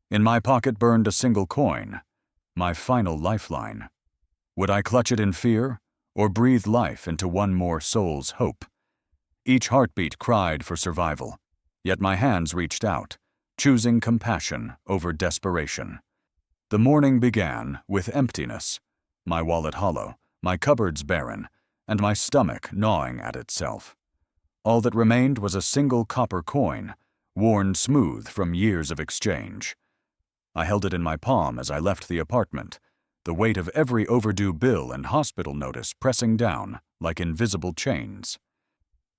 In my pocket burned a single coin, my final lifeline. Would I clutch it in fear, or breathe life into one more soul's hope? Each heartbeat cried for survival, yet my hands reached out, choosing compassion over desperation. The morning began with emptiness, my wallet hollow, my cupboards barren, and my stomach gnawing at itself. All that remained was a single copper coin, worn smooth from years of exchange. I held it in my palm as I left the apartment, the weight of every overdue bill and hospital notice pressing down like invisible chains.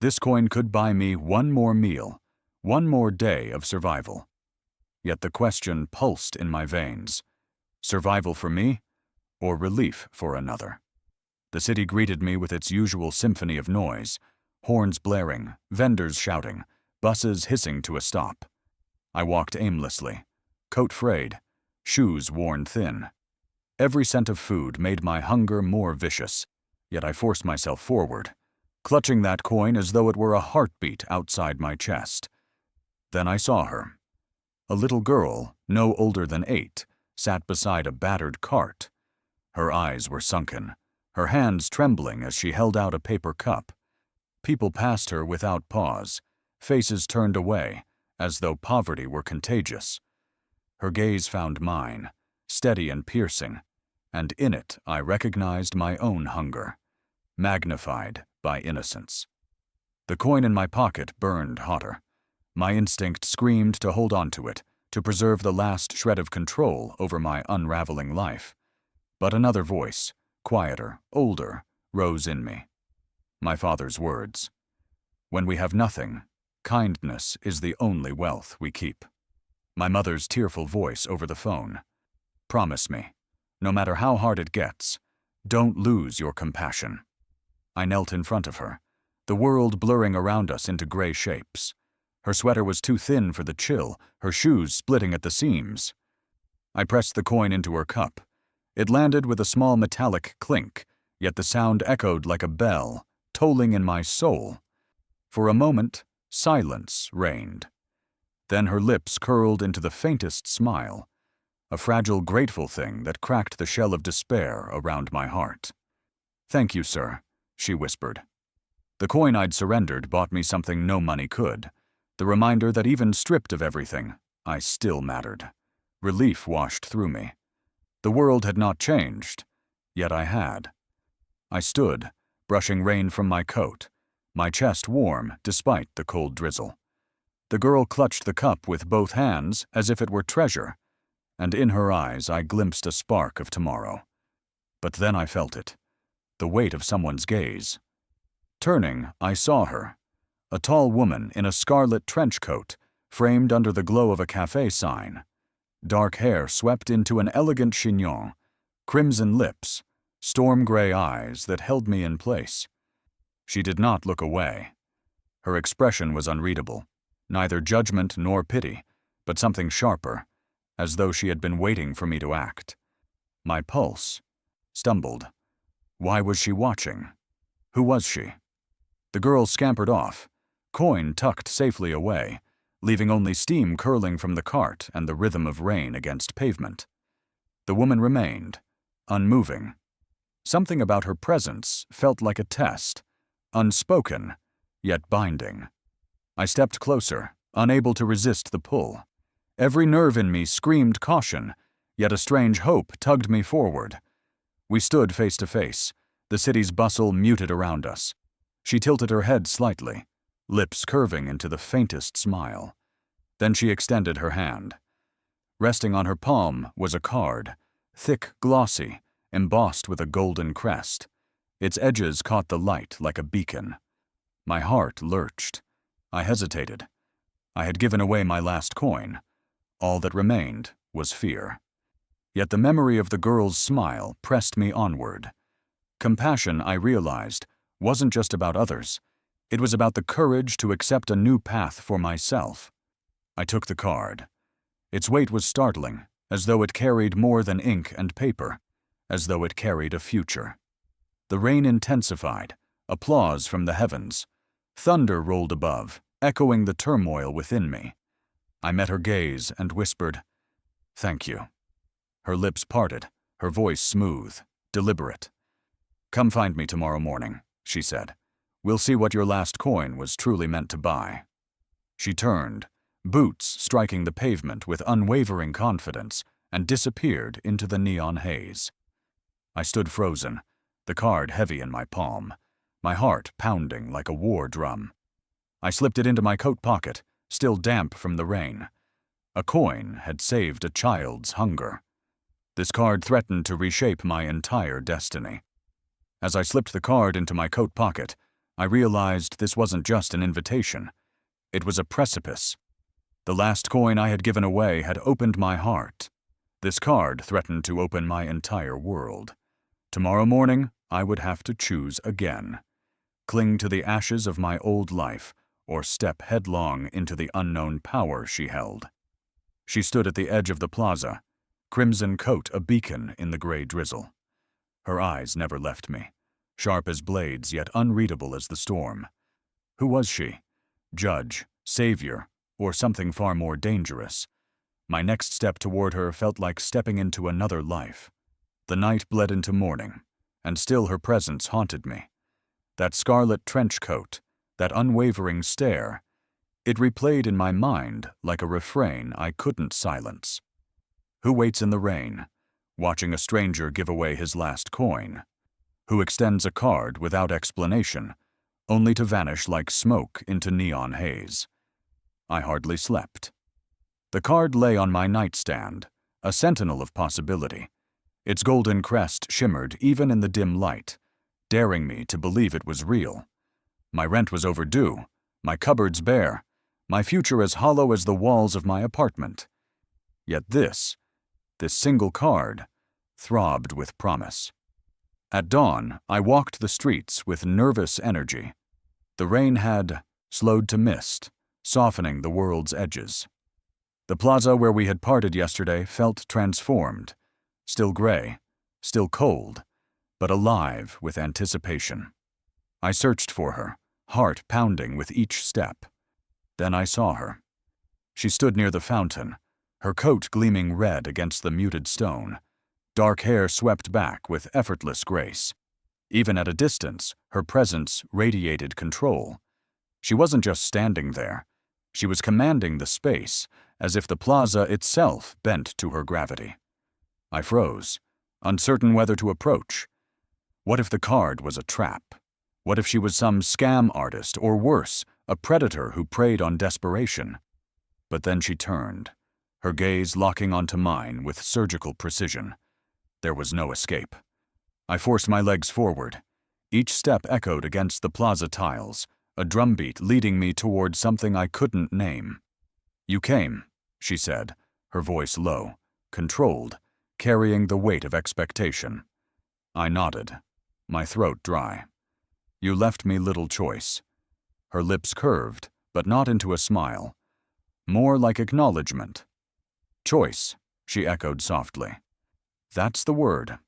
This coin could buy me one more meal, one more day of survival. Yet the question pulsed in my veins. Survival for me, or relief for another? The city greeted me with its usual symphony of noise, horns blaring, vendors shouting, buses hissing to a stop. I walked aimlessly, coat frayed, shoes worn thin. Every scent of food made my hunger more vicious, yet I forced myself forward, clutching that coin as though it were a heartbeat outside my chest. Then I saw her. A little girl, no older than 8, sat beside a battered cart. Her eyes were sunken, her hands trembling as she held out a paper cup. People passed her without pause, faces turned away, as though poverty were contagious. Her gaze found mine, steady and piercing, and in it I recognized my own hunger, magnified by innocence. The coin in my pocket burned hotter. My instinct screamed to hold on to it, to preserve the last shred of control over my unraveling life. But another voice, quieter, older, rose in me. My father's words. When we have nothing, kindness is the only wealth we keep. My mother's tearful voice over the phone. Promise me, no matter how hard it gets, don't lose your compassion. I knelt in front of her, the world blurring around us into gray shapes. Her sweater was too thin for the chill, her shoes splitting at the seams. I pressed the coin into her cup. It landed with a small metallic clink, yet the sound echoed like a bell, tolling in my soul. For a moment, silence reigned. Then her lips curled into the faintest smile, a fragile, grateful thing that cracked the shell of despair around my heart. "Thank you, sir," she whispered. The coin I'd surrendered bought me something no money could, the reminder that even stripped of everything, I still mattered. Relief washed through me. The world had not changed, yet I had. I stood, brushing rain from my coat, my chest warm despite the cold drizzle. The girl clutched the cup with both hands as if it were treasure, and in her eyes I glimpsed a spark of tomorrow. But then I felt it, the weight of someone's gaze. Turning, I saw her, a tall woman in a scarlet trench coat, framed under the glow of a cafe sign. Dark hair swept into an elegant chignon, crimson lips, storm-gray eyes that held me in place. She did not look away. Her expression was unreadable, neither judgment nor pity, but something sharper, as though she had been waiting for me to act. My pulse stumbled. Why was she watching? Who was she? The girl scampered off, coin tucked safely away, leaving only steam curling from the cart and the rhythm of rain against pavement. The woman remained, unmoving. Something about her presence felt like a test, unspoken, yet binding. I stepped closer, unable to resist the pull. Every nerve in me screamed caution, yet a strange hope tugged me forward. We stood face to face, the city's bustle muted around us. She tilted her head slightly, lips curving into the faintest smile. Then she extended her hand. Resting on her palm was a card, thick, glossy, embossed with a golden crest. Its edges caught the light like a beacon. My heart lurched. I hesitated. I had given away my last coin. All that remained was fear. Yet the memory of the girl's smile pressed me onward. Compassion, I realized, wasn't just about others. It was about the courage to accept a new path for myself. I took the card. Its weight was startling, as though it carried more than ink and paper, as though it carried a future. The rain intensified, applause from the heavens. Thunder rolled above, echoing the turmoil within me. I met her gaze and whispered, Thank you. Her lips parted, her voice smooth, deliberate. Come find me tomorrow morning, she said. We'll see what your last coin was truly meant to buy. She turned, boots striking the pavement with unwavering confidence, and disappeared into the neon haze. I stood frozen, the card heavy in my palm, my heart pounding like a war drum. I slipped it into my coat pocket, still damp from the rain. A coin had saved a child's hunger. This card threatened to reshape my entire destiny. As I slipped the card into my coat pocket, I realized this wasn't just an invitation. It was a precipice. The last coin I had given away had opened my heart. This card threatened to open my entire world. Tomorrow morning, I would have to choose again. Cling to the ashes of my old life, or step headlong into the unknown power she held. She stood at the edge of the plaza, crimson coat a beacon in the gray drizzle. Her eyes never left me, sharp as blades yet unreadable as the storm. Who was she? Judge, savior, or something far more dangerous? My next step toward her felt like stepping into another life. The night bled into morning, and still her presence haunted me. That scarlet trench coat, that unwavering stare, it replayed in my mind like a refrain I couldn't silence. Who waits in the rain, watching a stranger give away his last coin? Who extends a card without explanation, only to vanish like smoke into neon haze? I hardly slept. The card lay on my nightstand, a sentinel of possibility. Its golden crest shimmered even in the dim light, daring me to believe it was real. My rent was overdue, my cupboards bare, my future as hollow as the walls of my apartment. Yet this single card, throbbed with promise. At dawn, I walked the streets with nervous energy. The rain had slowed to mist, softening the world's edges. The plaza where we had parted yesterday felt transformed, still gray, still cold, but alive with anticipation. I searched for her, heart pounding with each step. Then I saw her. She stood near the fountain, her coat gleaming red against the muted stone, dark hair swept back with effortless grace. Even at a distance, her presence radiated control. She wasn't just standing there. She was commanding the space, as if the plaza itself bent to her gravity. I froze, uncertain whether to approach. What if the card was a trap? What if she was some scam artist, or worse, a predator who preyed on desperation? But then she turned, her gaze locking onto mine with surgical precision. There was no escape. I forced my legs forward. Each step echoed against the plaza tiles, a drumbeat leading me toward something I couldn't name. "You came," she said, her voice low, controlled, carrying the weight of expectation. I nodded, my throat dry. "You left me little choice." Her lips curved, but not into a smile. More like acknowledgement. "Choice," she echoed softly. "That's the word."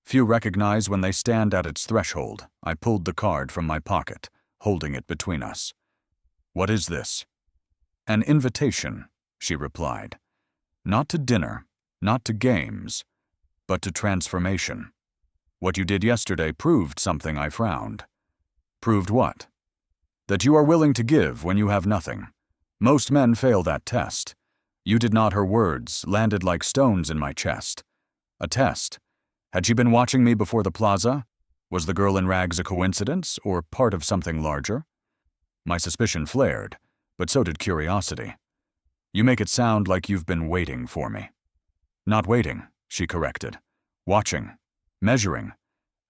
Few recognize when they stand at its threshold. I pulled the card from my pocket, holding it between us. "What is this?" "An invitation," she replied. "Not to dinner, not to games, but to transformation. What you did yesterday proved something I frowned." "Proved what?" "That you are willing to give when you have nothing. Most men fail that test. You did not." Her words landed like stones in my chest. A test. Had she been watching me before the plaza? Was the girl in rags a coincidence, or part of something larger? My suspicion flared, but so did curiosity. "You make it sound like you've been waiting for me." "Not waiting," she corrected. "Watching, measuring,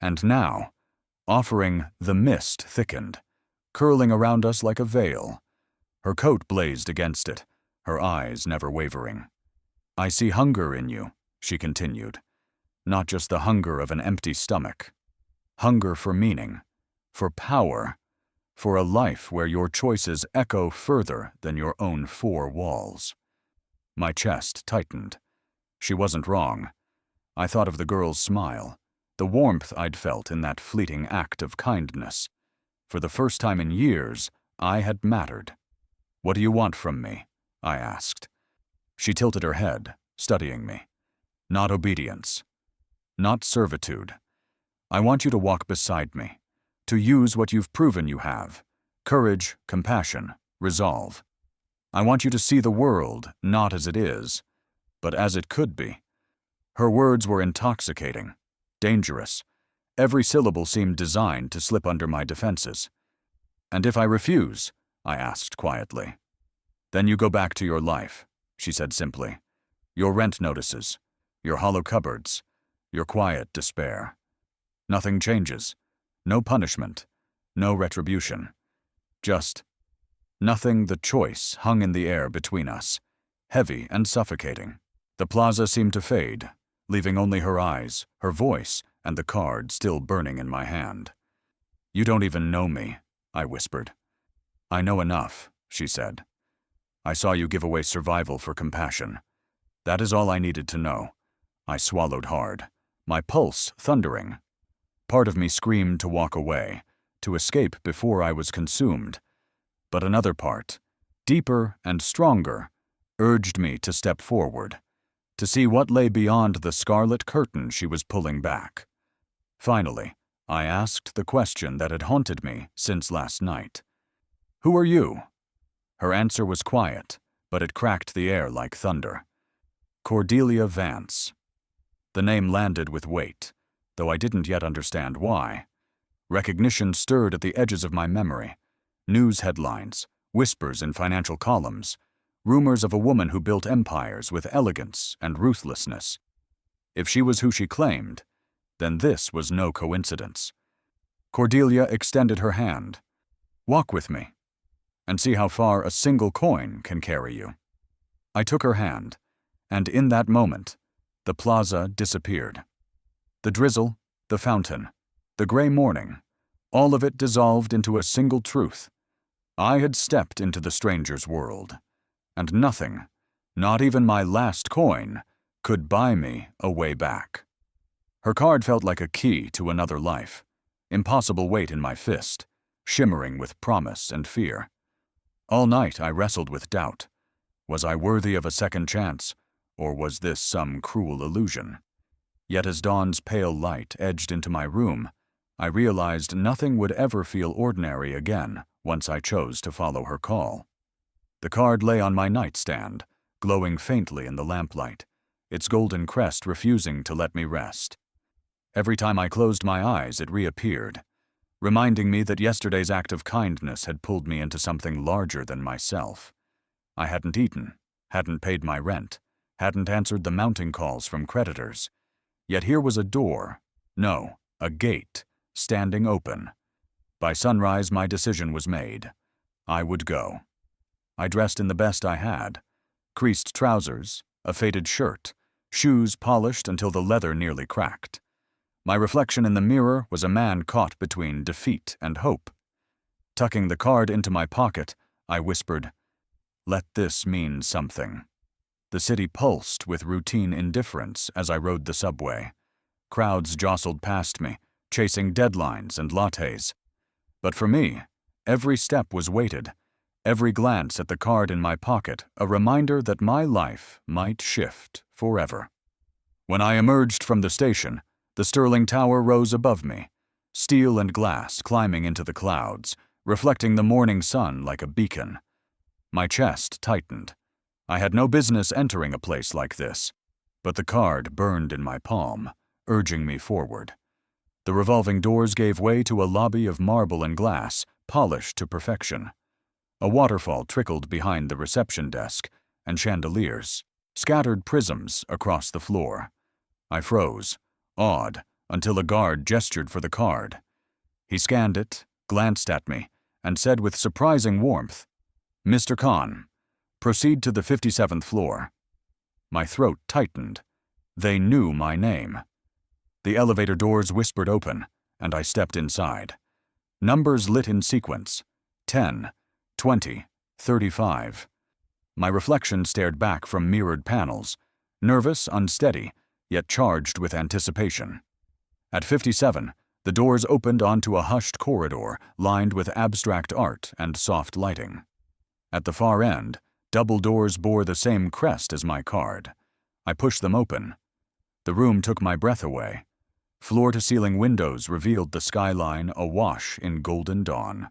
and now, offering." The mist thickened, curling around us like a veil. Her coat blazed against it, her eyes never wavering. "I see hunger in you," she continued. "Not just the hunger of an empty stomach. Hunger for meaning, for power, for a life where your choices echo further than your own four walls." My chest tightened. She wasn't wrong. I thought of the girl's smile, the warmth I'd felt in that fleeting act of kindness. For the first time in years, I had mattered. "What do you want from me?" I asked. She tilted her head, studying me. Not obedience. Not servitude. I want you to walk beside me, to use what you've proven you have: courage, compassion, resolve. I want you to see the world not as it is, but as it could be. Her words were intoxicating, dangerous. Every syllable seemed designed to slip under my defenses. "And if I refuse?" I asked quietly. "Then you go back to your life," she said simply. "Your rent notices, your hollow cupboards, your quiet despair. Nothing changes. No punishment. No retribution. Just nothing." The choice hung in the air between us, heavy and suffocating. The plaza seemed to fade, leaving only her eyes, her voice, and the card still burning in my hand. "You don't even know me," I whispered. "I know enough," she said. "I saw you give away survival for compassion. That is all I needed to know." I swallowed hard, my pulse thundering. Part of me screamed to walk away, to escape before I was consumed. But another part, deeper and stronger, urged me to step forward, to see what lay beyond the scarlet curtain she was pulling back. Finally, I asked the question that had haunted me since last night. "Who are you?" Her answer was quiet, but it cracked the air like thunder. "Cordelia Vance." The name landed with weight, though I didn't yet understand why. Recognition stirred at the edges of my memory. News headlines, whispers in financial columns, rumors of a woman who built empires with elegance and ruthlessness. If she was who she claimed, then this was no coincidence. Cordelia extended her hand. "Walk with me, and see how far a single coin can carry you." I took her hand, and in that moment, the plaza disappeared. The drizzle, the fountain, the gray morning, all of it dissolved into a single truth. I had stepped into the stranger's world, and nothing, not even my last coin, could buy me a way back. Her card felt like a key to another life, impossible weight in my fist, shimmering with promise and fear. All night I wrestled with doubt. Was I worthy of a second chance, or was this some cruel illusion? Yet as dawn's pale light edged into my room, I realized nothing would ever feel ordinary again once I chose to follow her call. The card lay on my nightstand, glowing faintly in the lamplight, its golden crest refusing to let me rest. Every time I closed my eyes, it reappeared, reminding me that yesterday's act of kindness had pulled me into something larger than myself. I hadn't eaten, hadn't paid my rent, hadn't answered the mounting calls from creditors. Yet here was a door, no, a gate, standing open. By sunrise, my decision was made. I would go. I dressed in the best I had: creased trousers, a faded shirt, shoes polished until the leather nearly cracked. My reflection in the mirror was a man caught between defeat and hope. Tucking the card into my pocket, I whispered, "Let this mean something." The city pulsed with routine indifference as I rode the subway. Crowds jostled past me, chasing deadlines and lattes. But for me, every step was weighted, every glance at the card in my pocket a reminder that my life might shift forever. When I emerged from the station, the Sterling Tower rose above me, steel and glass climbing into the clouds, reflecting the morning sun like a beacon. My chest tightened. I had no business entering a place like this, but the card burned in my palm, urging me forward. The revolving doors gave way to a lobby of marble and glass, polished to perfection. A waterfall trickled behind the reception desk, and chandeliers scattered prisms across the floor. I froze, awed, until a guard gestured for the card. He scanned it, glanced at me, and said with surprising warmth, "Mr. Khan, proceed to the 57th floor." My throat tightened. They knew my name. The elevator doors whispered open, and I stepped inside. Numbers lit in sequence: 10, 20, 35. My reflection stared back from mirrored panels, nervous, unsteady, yet charged with anticipation. At 57, the doors opened onto a hushed corridor lined with abstract art and soft lighting. At the far end, double doors bore the same crest as my card. I pushed them open. The room took my breath away. Floor-to-ceiling windows revealed the skyline awash in golden dawn.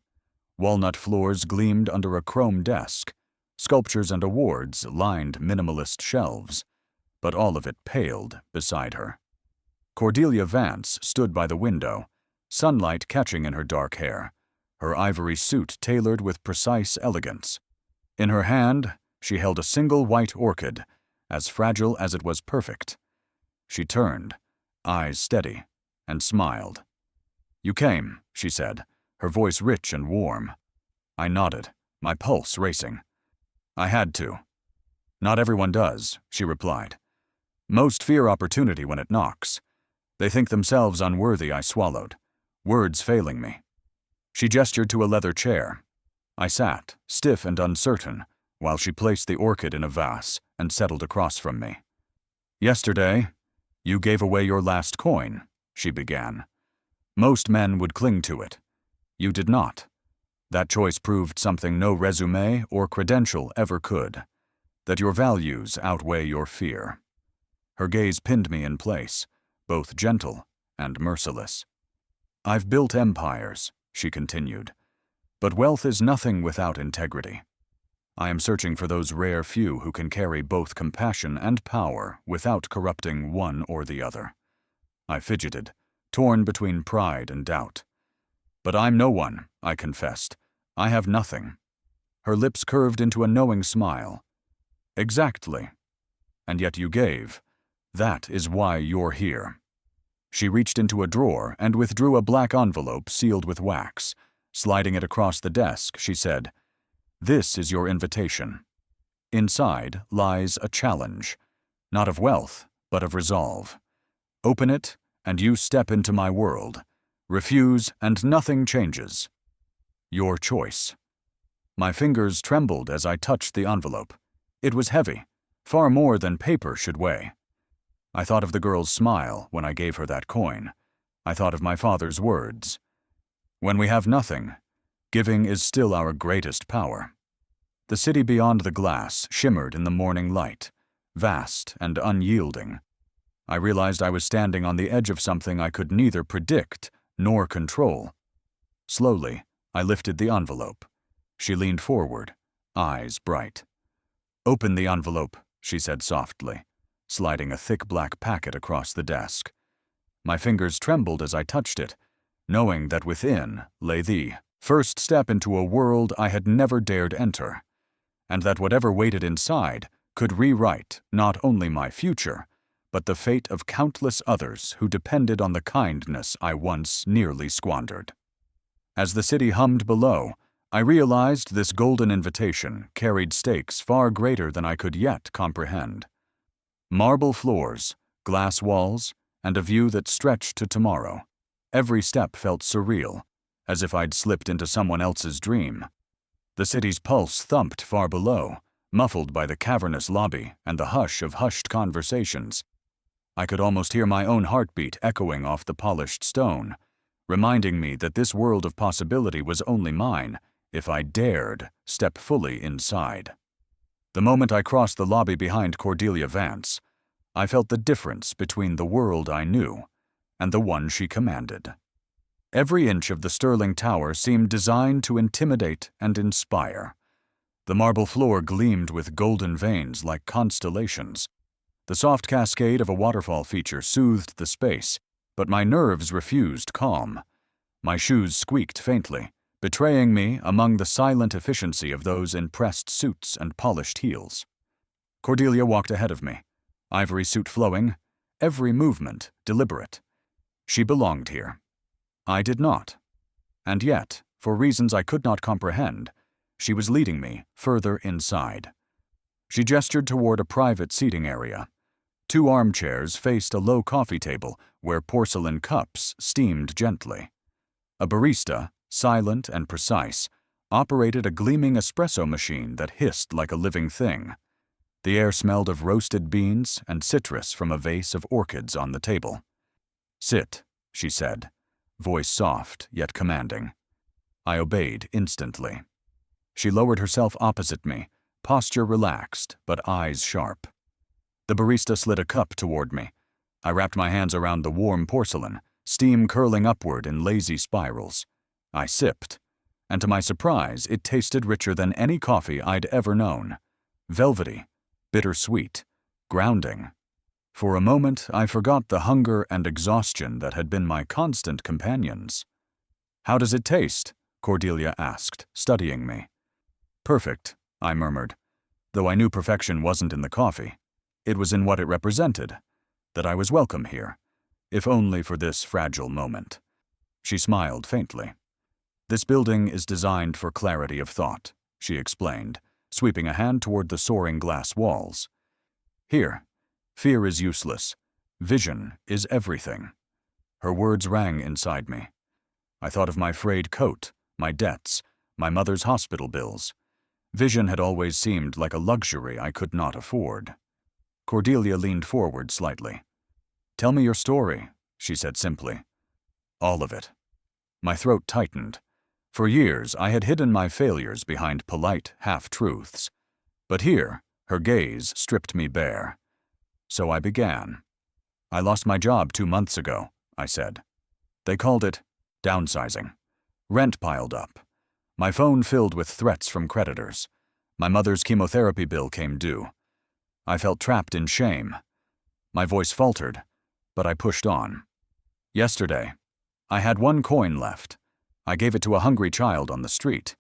Walnut floors gleamed under a chrome desk. Sculptures and awards lined minimalist shelves, but all of it paled beside her. Cordelia Vance stood by the window, sunlight catching in her dark hair, her ivory suit tailored with precise elegance. In her hand, she held a single white orchid, as fragile as it was perfect. She turned, eyes steady, and smiled. "You came," she said, her voice rich and warm. I nodded, my pulse racing. "I had to." "Not everyone does," she replied. "Most fear opportunity when it knocks. They think themselves unworthy." I swallowed, words failing me. She gestured to a leather chair. I sat, stiff and uncertain, while she placed the orchid in a vase and settled across from me. "Yesterday, you gave away your last coin," she began. "Most men would cling to it. You did not. That choice proved something no resume or credential ever could, that your values outweigh your fear." Her gaze pinned me in place, both gentle and merciless. "I've built empires," she continued, "but wealth is nothing without integrity. I am searching for those rare few who can carry both compassion and power without corrupting one or the other." I fidgeted, torn between pride and doubt. "But I'm no one," I confessed. "I have nothing." Her lips curved into a knowing smile. "Exactly. And yet you gave. That is why you're here." She reached into a drawer and withdrew a black envelope sealed with wax. Sliding it across the desk, she said, "This is your invitation. Inside lies a challenge, not of wealth, but of resolve. Open it, and you step into my world. Refuse, and nothing changes. Your choice." My fingers trembled as I touched the envelope. It was heavy, far more than paper should weigh. I thought of the girl's smile when I gave her that coin. I thought of my father's words. "When we have nothing, giving is still our greatest power." The city beyond the glass shimmered in the morning light, vast and unyielding. I realized I was standing on the edge of something I could neither predict nor control. Slowly, I lifted the envelope. She leaned forward, eyes bright. "Open the envelope," she said softly, sliding a thick black packet across the desk. My fingers trembled as I touched it, knowing that within lay the first step into a world I had never dared enter, and that whatever waited inside could rewrite not only my future, but the fate of countless others who depended on the kindness I once nearly squandered. As the city hummed below, I realized this golden invitation carried stakes far greater than I could yet comprehend. Marble floors, glass walls, and a view that stretched to tomorrow. Every step felt surreal, as if I'd slipped into someone else's dream. The city's pulse thumped far below, muffled by the cavernous lobby and the hush of hushed conversations. I could almost hear my own heartbeat echoing off the polished stone, reminding me that this world of possibility was only mine if I dared step fully inside. The moment I crossed the lobby behind Cordelia Vance, I felt the difference between the world I knew and the one she commanded. Every inch of the sterling tower seemed designed to intimidate and inspire. The marble floor gleamed with golden veins like constellations. The soft cascade of a waterfall feature soothed the space, but my nerves refused calm. My shoes squeaked faintly, betraying me among the silent efficiency of those in pressed suits and polished heels. Cordelia walked ahead of me, ivory suit flowing, every movement deliberate. She belonged here. I did not. And yet, for reasons I could not comprehend, she was leading me further inside. She gestured toward a private seating area. 2 armchairs faced a low coffee table where porcelain cups steamed gently. A barista, silent and precise, operated a gleaming espresso machine that hissed like a living thing. The air smelled of roasted beans and citrus from a vase of orchids on the table. "Sit," she said, voice soft yet commanding. I obeyed instantly. She lowered herself opposite me, posture relaxed but eyes sharp. The barista slid a cup toward me. I wrapped my hands around the warm porcelain, steam curling upward in lazy spirals. I sipped, and to my surprise, it tasted richer than any coffee I'd ever known. Velvety, bittersweet, grounding. For a moment, I forgot the hunger and exhaustion that had been my constant companions. "How does it taste?" Cordelia asked, studying me. "Perfect," I murmured, though I knew perfection wasn't in the coffee. It was in what it represented, that I was welcome here, if only for this fragile moment. She smiled faintly. "This building is designed for clarity of thought," she explained, sweeping a hand toward the soaring glass walls. "Here, fear is useless. Vision is everything." Her words rang inside me. I thought of my frayed coat, my debts, my mother's hospital bills. Vision had always seemed like a luxury I could not afford. Cordelia leaned forward slightly. "Tell me your story," she said simply. "All of it." My throat tightened. For years, I had hidden my failures behind polite half-truths. But here, her gaze stripped me bare. So I began. "I lost my job 2 months ago," I said. "They called it downsizing. Rent piled up. My phone filled with threats from creditors. My mother's chemotherapy bill came due. I felt trapped in shame. My voice faltered, but I pushed on. Yesterday, I had 1 coin left. I gave it to a hungry child on the street.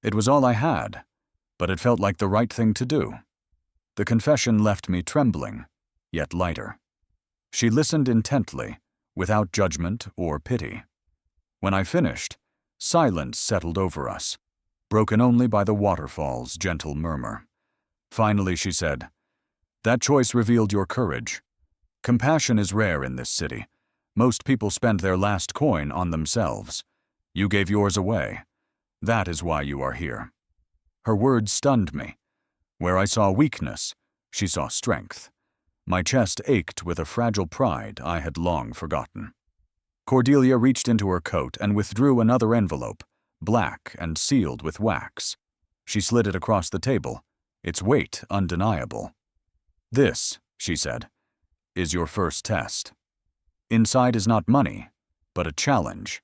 It was all I had, but it felt like the right thing to do." The confession left me trembling, yet lighter. She listened intently, without judgment or pity. When I finished, silence settled over us, broken only by the waterfall's gentle murmur. Finally, she said, "That choice revealed your courage. Compassion is rare in this city. Most people spend their last coin on themselves. You gave yours away. That is why you are here." Her words stunned me. Where I saw weakness, she saw strength. My chest ached with a fragile pride I had long forgotten. Cordelia reached into her coat and withdrew another envelope, black and sealed with wax. She slid it across the table, its weight undeniable. "This," she said, "is your first test. Inside is not money, but a challenge.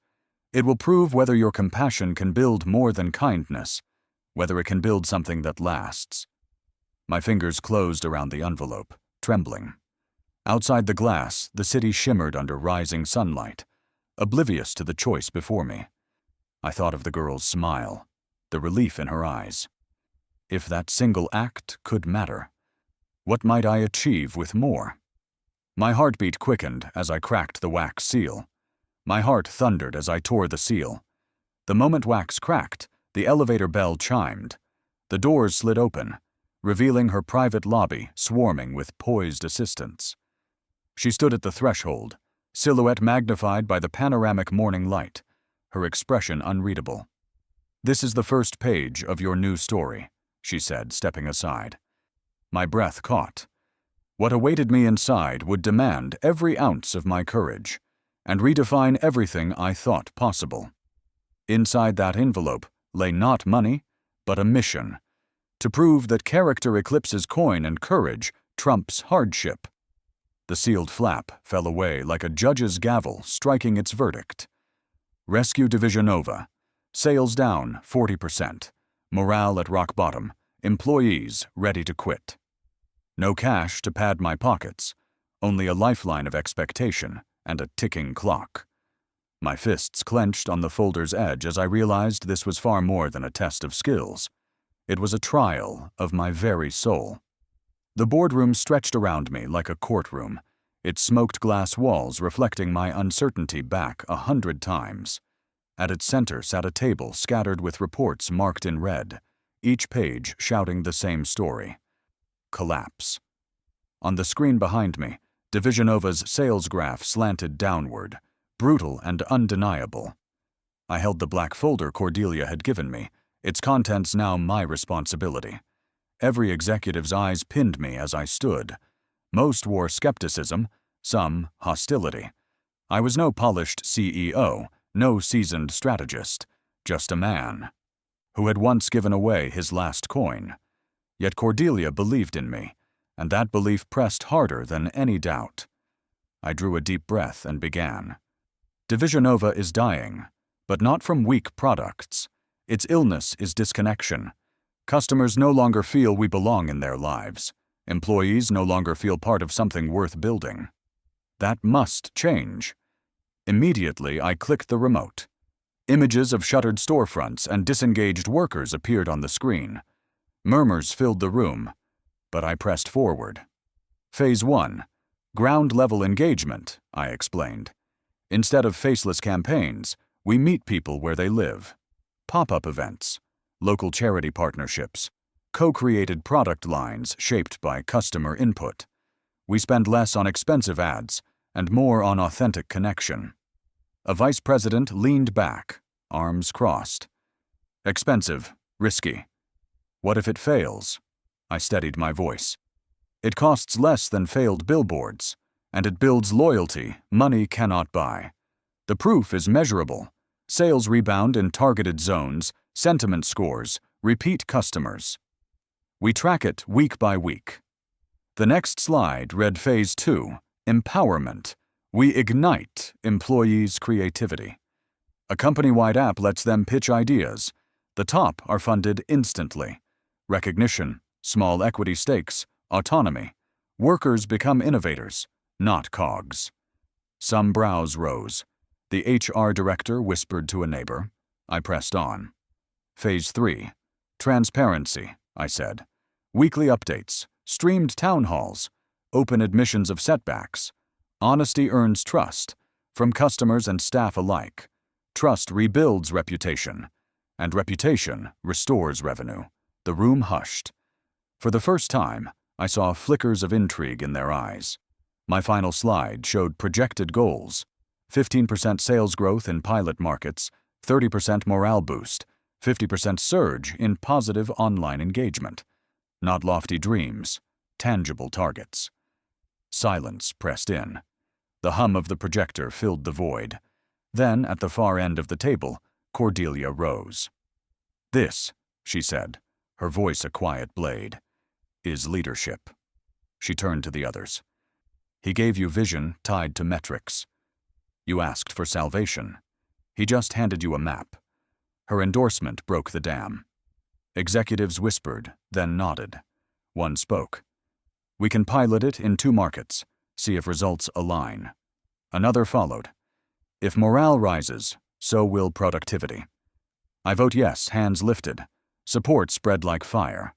It will prove whether your compassion can build more than kindness, whether it can build something that lasts." My fingers closed around the envelope, trembling. Outside the glass, the city shimmered under rising sunlight, oblivious to the choice before me. I thought of the girl's smile, the relief in her eyes. If that single act could matter, what might I achieve with more? My heartbeat quickened as I cracked the wax seal. My heart thundered as I tore the seal. The moment wax cracked, the elevator bell chimed. The doors slid open, revealing her private lobby swarming with poised assistants. She stood at the threshold, silhouette magnified by the panoramic morning light, her expression unreadable. "This is the first page of your new story," she said, stepping aside. My breath caught. What awaited me inside would demand every ounce of my courage, and redefine everything I thought possible. Inside that envelope lay not money, but a mission, to prove that character eclipses coin and courage trumps hardship. The sealed flap fell away like a judge's gavel striking its verdict. Rescue Division Nova. Sales down 40%. Morale at rock bottom. Employees ready to quit. No cash to pad my pockets, only a lifeline of expectation and a ticking clock. My fists clenched on the folder's edge as I realized this was far more than a test of skills. It was a trial of my very soul. The boardroom stretched around me like a courtroom, its smoked glass walls reflecting my uncertainty back 100 times. At its center sat a table scattered with reports marked in red, each page shouting the same story. Collapse. On the screen behind me, Division Nova's sales graph slanted downward, brutal and undeniable. I held the black folder Cordelia had given me, its contents now my responsibility. Every executive's eyes pinned me as I stood. Most wore skepticism, some hostility. I was no polished CEO, no seasoned strategist, just a man who had once given away his last coin. Yet Cordelia believed in me, and that belief pressed harder than any doubt. I drew a deep breath and began. Divisionova is dying, but not from weak products. Its illness is disconnection. Customers no longer feel we belong in their lives. Employees no longer feel part of something worth building. That must change. Immediately, I clicked the remote. Images of shuttered storefronts and disengaged workers appeared on the screen. Murmurs filled the room, but I pressed forward. Phase 1. Ground-level engagement, I explained. Instead of faceless campaigns, we meet people where they live. Pop-up events, local charity partnerships, co-created product lines shaped by customer input. We spend less on expensive ads and more on authentic connection. A vice president leaned back, arms crossed. Expensive, risky. What if it fails? I steadied my voice. It costs less than failed billboards, and it builds loyalty money cannot buy. The proof is measurable. Sales rebound in targeted zones, sentiment scores, repeat customers. We track it week by week. The next slide read Phase 2, Empowerment. We ignite employees' creativity. A company-wide app lets them pitch ideas. The top are funded instantly. Recognition, small equity stakes, autonomy. Workers become innovators, not cogs. Some brows rose. The HR director whispered to a neighbor. I pressed on. Phase 3. Transparency, I said. Weekly updates, streamed town halls, open admissions of setbacks. Honesty earns trust, from customers and staff alike. Trust rebuilds reputation, and reputation restores revenue. The room hushed. For the first time, I saw flickers of intrigue in their eyes. My final slide showed projected goals. 15% sales growth in pilot markets, 30% morale boost, 50% surge in positive online engagement. Not lofty dreams, tangible targets. Silence pressed in. The hum of the projector filled the void. Then, at the far end of the table, Cordelia rose. "This," she said, her voice a quiet blade, "is leadership." She turned to the others. "He gave you vision tied to metrics. You asked for salvation. He just handed you a map." Her endorsement broke the dam. Executives whispered, then nodded. One spoke. "We can pilot it in 2 markets, see if results align." Another followed. "If morale rises, so will productivity." I vote yes, hands lifted. Support spread like fire.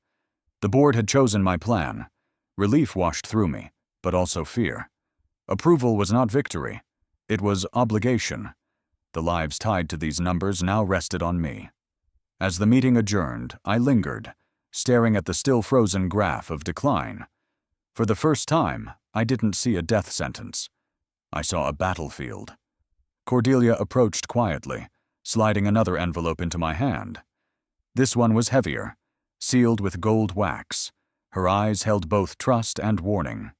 The board had chosen my plan. Relief washed through me, but also fear. Approval was not victory. It was obligation. The lives tied to these numbers now rested on me. As the meeting adjourned, I lingered, staring at the still-frozen graph of decline. For the first time, I didn't see a death sentence. I saw a battlefield. Cordelia approached quietly, sliding another envelope into my hand. This one was heavier, sealed with gold wax. Her eyes held both trust and warning.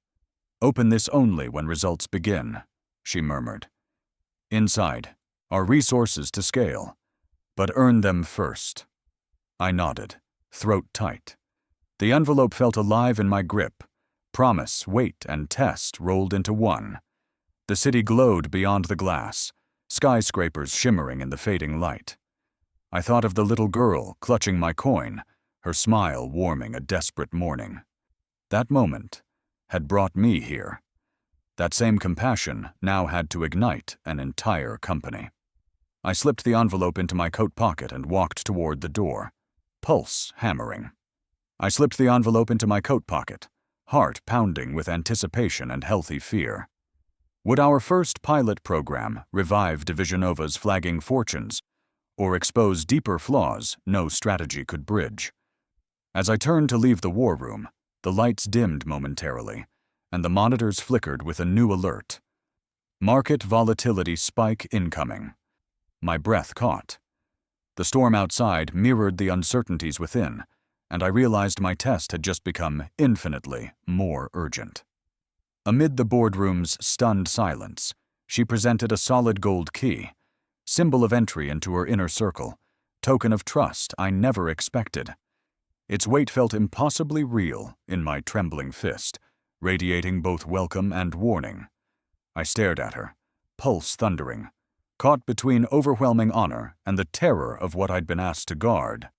"Open this only when results begin," she murmured. "Inside are resources to scale, but earn them first." I nodded, throat tight. The envelope felt alive in my grip. Promise, wait, and test rolled into one. The city glowed beyond the glass, skyscrapers shimmering in the fading light. I thought of the little girl clutching my coin, her smile warming a desperate morning. That moment had brought me here. That same compassion now had to ignite an entire company. I slipped the envelope into my coat pocket and walked toward the door, pulse hammering. I slipped the envelope into my coat pocket, heart pounding with anticipation and healthy fear. Would our first pilot program revive Divisionova's flagging fortunes, or expose deeper flaws no strategy could bridge? As I turned to leave the war room, the lights dimmed momentarily, and the monitors flickered with a new alert. Market volatility spike incoming. My breath caught. The storm outside mirrored the uncertainties within, and I realized my test had just become infinitely more urgent. Amid the boardroom's stunned silence, she presented a solid gold key, symbol of entry into her inner circle, token of trust I never expected. Its weight felt impossibly real in my trembling fist, radiating both welcome and warning. I stared at her, pulse thundering, caught between overwhelming honor and the terror of what I'd been asked to guard.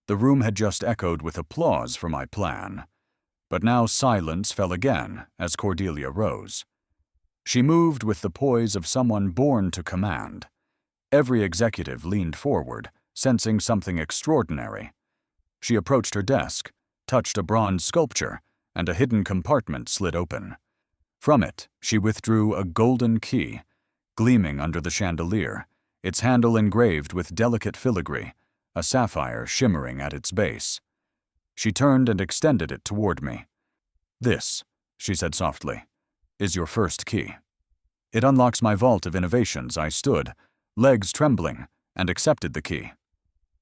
The room had just echoed with applause for my plan, but now silence fell again as Cordelia rose. She moved with the poise of someone born to command. Every executive leaned forward, sensing something extraordinary. She approached her desk, touched a bronze sculpture, and a hidden compartment slid open. From it, she withdrew a golden key, gleaming under the chandelier, its handle engraved with delicate filigree, a sapphire shimmering at its base. She turned and extended it toward me. "This," she said softly, "is your first key. It unlocks my vault of innovations." I stood, legs trembling, and accepted the key.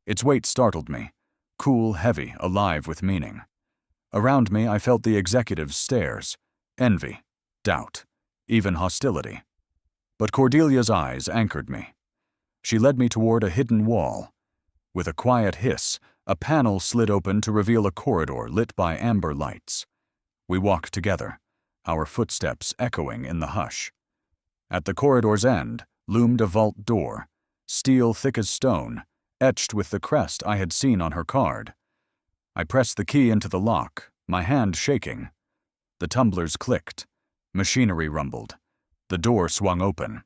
Its weight startled me, cool, heavy, alive with meaning. Around me I felt the executive's stares, envy, doubt, even hostility. But Cordelia's eyes anchored me. She led me toward a hidden wall. With a quiet hiss, a panel slid open to reveal a corridor lit by amber lights. We walked together, our footsteps echoing in the hush. At the corridor's end loomed a vault door, steel thick as stone, etched with the crest I had seen on her card. I pressed the key into the lock, my hand shaking. The tumblers clicked. Machinery rumbled. The door swung open.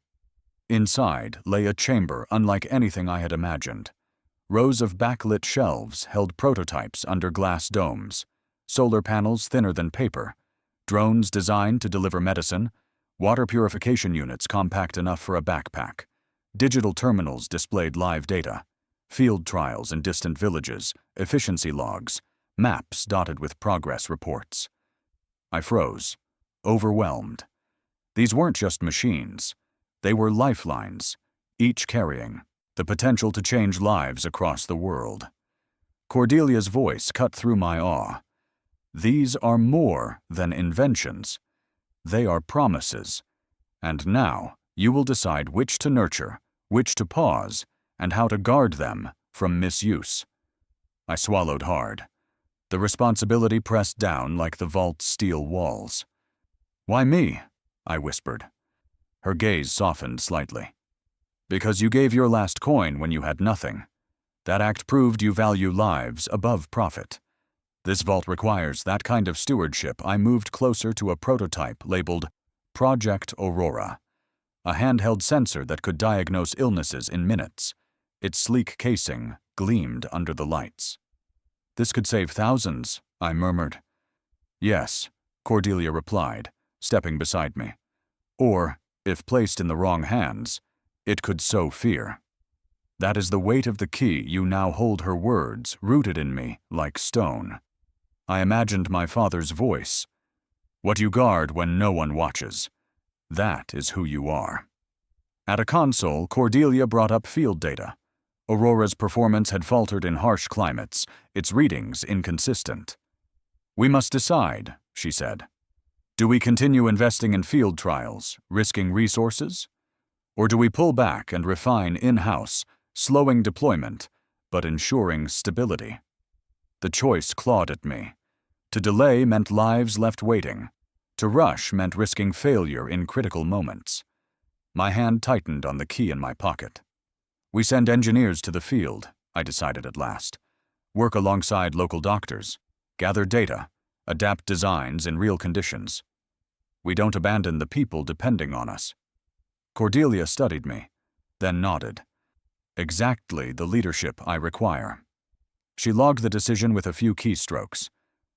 Inside lay a chamber unlike anything I had imagined. Rows of backlit shelves held prototypes under glass domes, solar panels thinner than paper, drones designed to deliver medicine, water purification units compact enough for a backpack, digital terminals displayed live data, field trials in distant villages, efficiency logs, maps dotted with progress reports. I froze, overwhelmed. These weren't just machines. They were lifelines, each carrying the potential to change lives across the world. Cordelia's voice cut through my awe. "These are more than inventions. They are promises. And now you will decide which to nurture, which to pause, and how to guard them from misuse." I swallowed hard. The responsibility pressed down like the vault's steel walls. "Why me?" I whispered. Her gaze softened slightly. "Because you gave your last coin when you had nothing. That act proved you value lives above profit. This vault requires that kind of stewardship." I moved closer to a prototype labeled Project Aurora, a handheld sensor that could diagnose illnesses in minutes. Its sleek casing gleamed under the lights. "This could save thousands," I murmured. "Yes," Cordelia replied, stepping beside me. "Or, if placed in the wrong hands, it could sow fear. That is the weight of the key you now hold." Her words rooted in me like stone. I imagined my father's voice. "What you guard when no one watches. That is who you are." At a console, Cordelia brought up field data. Aurora's performance had faltered in harsh climates, its readings inconsistent. "We must decide," she said. "Do we continue investing in field trials, risking resources? Or do we pull back and refine in-house, slowing deployment, but ensuring stability?" The choice clawed at me. To delay meant lives left waiting. To rush meant risking failure in critical moments. My hand tightened on the key in my pocket. "We send engineers to the field," I decided at last. "Work alongside local doctors, gather data, adapt designs in real conditions. We don't abandon the people depending on us." Cordelia studied me, then nodded. "Exactly the leadership I require." She logged the decision with a few keystrokes.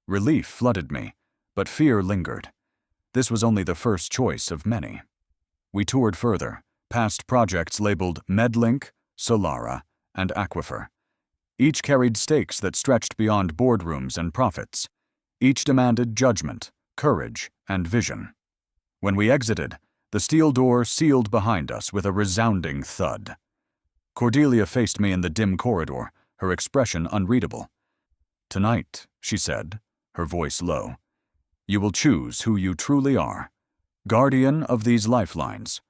Relief flooded me, but fear lingered. This was only the first choice of many. We toured further, past projects labeled MedLink, Solara, and Aquifer. Each carried stakes that stretched beyond boardrooms and profits. Each demanded judgment, courage, and vision. When we exited, the steel door sealed behind us with a resounding thud. Cordelia faced me in the dim corridor, her expression unreadable. "Tonight," she said, her voice low, "you will choose who you truly are, guardian of these lifelines,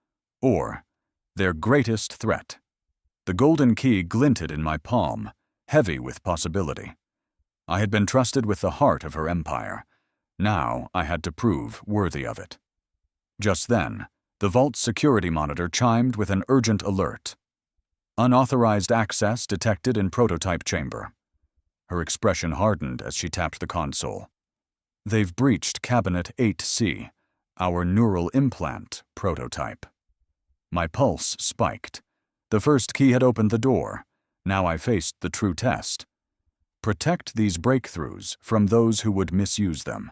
or their greatest threat." The golden key glinted in my palm, heavy with possibility. I had been trusted with the heart of her empire. Now I had to prove worthy of it. Just then, the vault's security monitor chimed with an urgent alert. Unauthorized access detected in prototype chamber. Her expression hardened as she tapped the console. They've breached Cabinet 8C, our neural implant prototype. My pulse spiked. The first key had opened the door. Now I faced the true test. Protect these breakthroughs from those who would misuse them,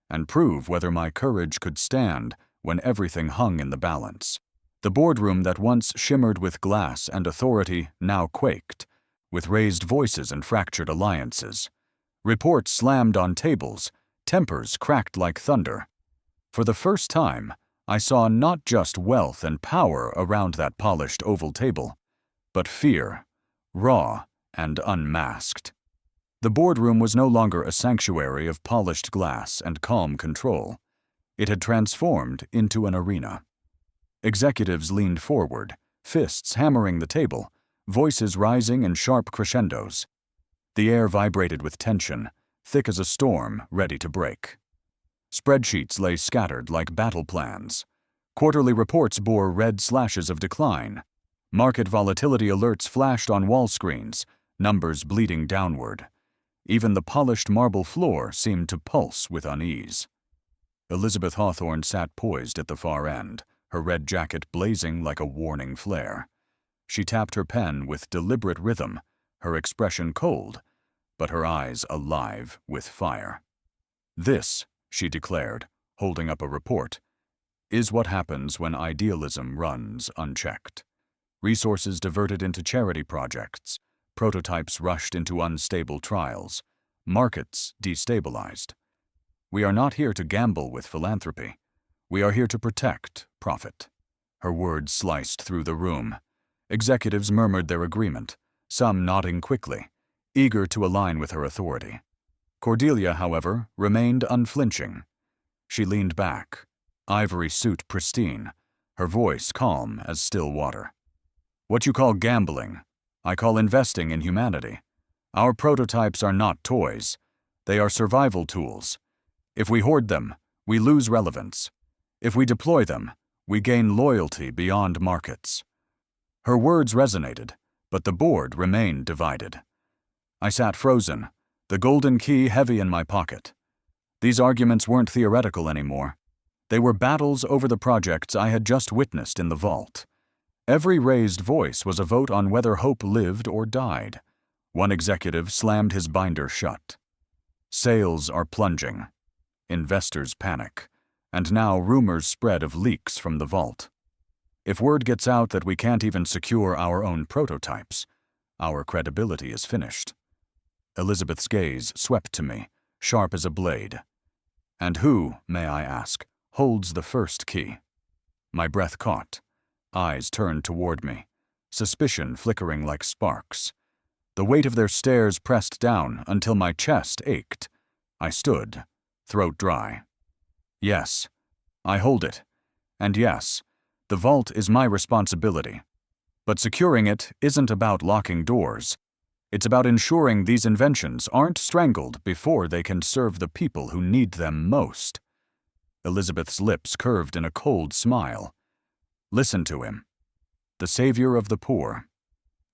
and prove whether my courage could stand when everything hung in the balance. The boardroom that once shimmered with glass and authority now quaked, with raised voices and fractured alliances. Reports slammed on tables, tempers cracked like thunder. For the first time, I saw not just wealth and power around that polished oval table, but fear, raw and unmasked. The boardroom was no longer a sanctuary of polished glass and calm control. It had transformed into an arena. Executives leaned forward, fists hammering the table, voices rising in sharp crescendos. The air vibrated with tension, thick as a storm ready to break. Spreadsheets lay scattered like battle plans. Quarterly reports bore red slashes of decline. Market volatility alerts flashed on wall screens, numbers bleeding downward. Even the polished marble floor seemed to pulse with unease. Elizabeth Hawthorne sat poised at the far end, her red jacket blazing like a warning flare. She tapped her pen with deliberate rhythm, her expression cold, but her eyes alive with fire. "This," she declared, holding up a report, "is what happens when idealism runs unchecked. Resources diverted into charity projects, prototypes rushed into unstable trials, markets destabilized. We are not here to gamble with philanthropy. We are here to protect profit." Her words sliced through the room. Executives murmured their agreement, some nodding quickly, eager to align with her authority. Cordelia, however, remained unflinching. She leaned back, ivory suit pristine, her voice calm as still water. "What you call gambling, I call investing in humanity. Our prototypes are not toys. They are survival tools. If we hoard them, we lose relevance. If we deploy them, we gain loyalty beyond markets." Her words resonated, but the board remained divided. I sat frozen, the golden key heavy in my pocket. These arguments weren't theoretical anymore. They were battles over the projects I had just witnessed in the vault. Every raised voice was a vote on whether hope lived or died. One executive slammed his binder shut. Sales are plunging. Investors panic. And now rumors spread of leaks from the vault. If word gets out that we can't even secure our own prototypes, our credibility is finished. Elizabeth's gaze swept to me, sharp as a blade. "And who, may I ask, holds the first key?" My breath caught. Eyes turned toward me, suspicion flickering like sparks. The weight of their stares pressed down until my chest ached. I stood, throat dry. "Yes, I hold it. And yes, the vault is my responsibility. But securing it isn't about locking doors. It's about ensuring these inventions aren't strangled before they can serve the people who need them most." Elizabeth's lips curved in a cold smile. "Listen to him. The savior of the poor.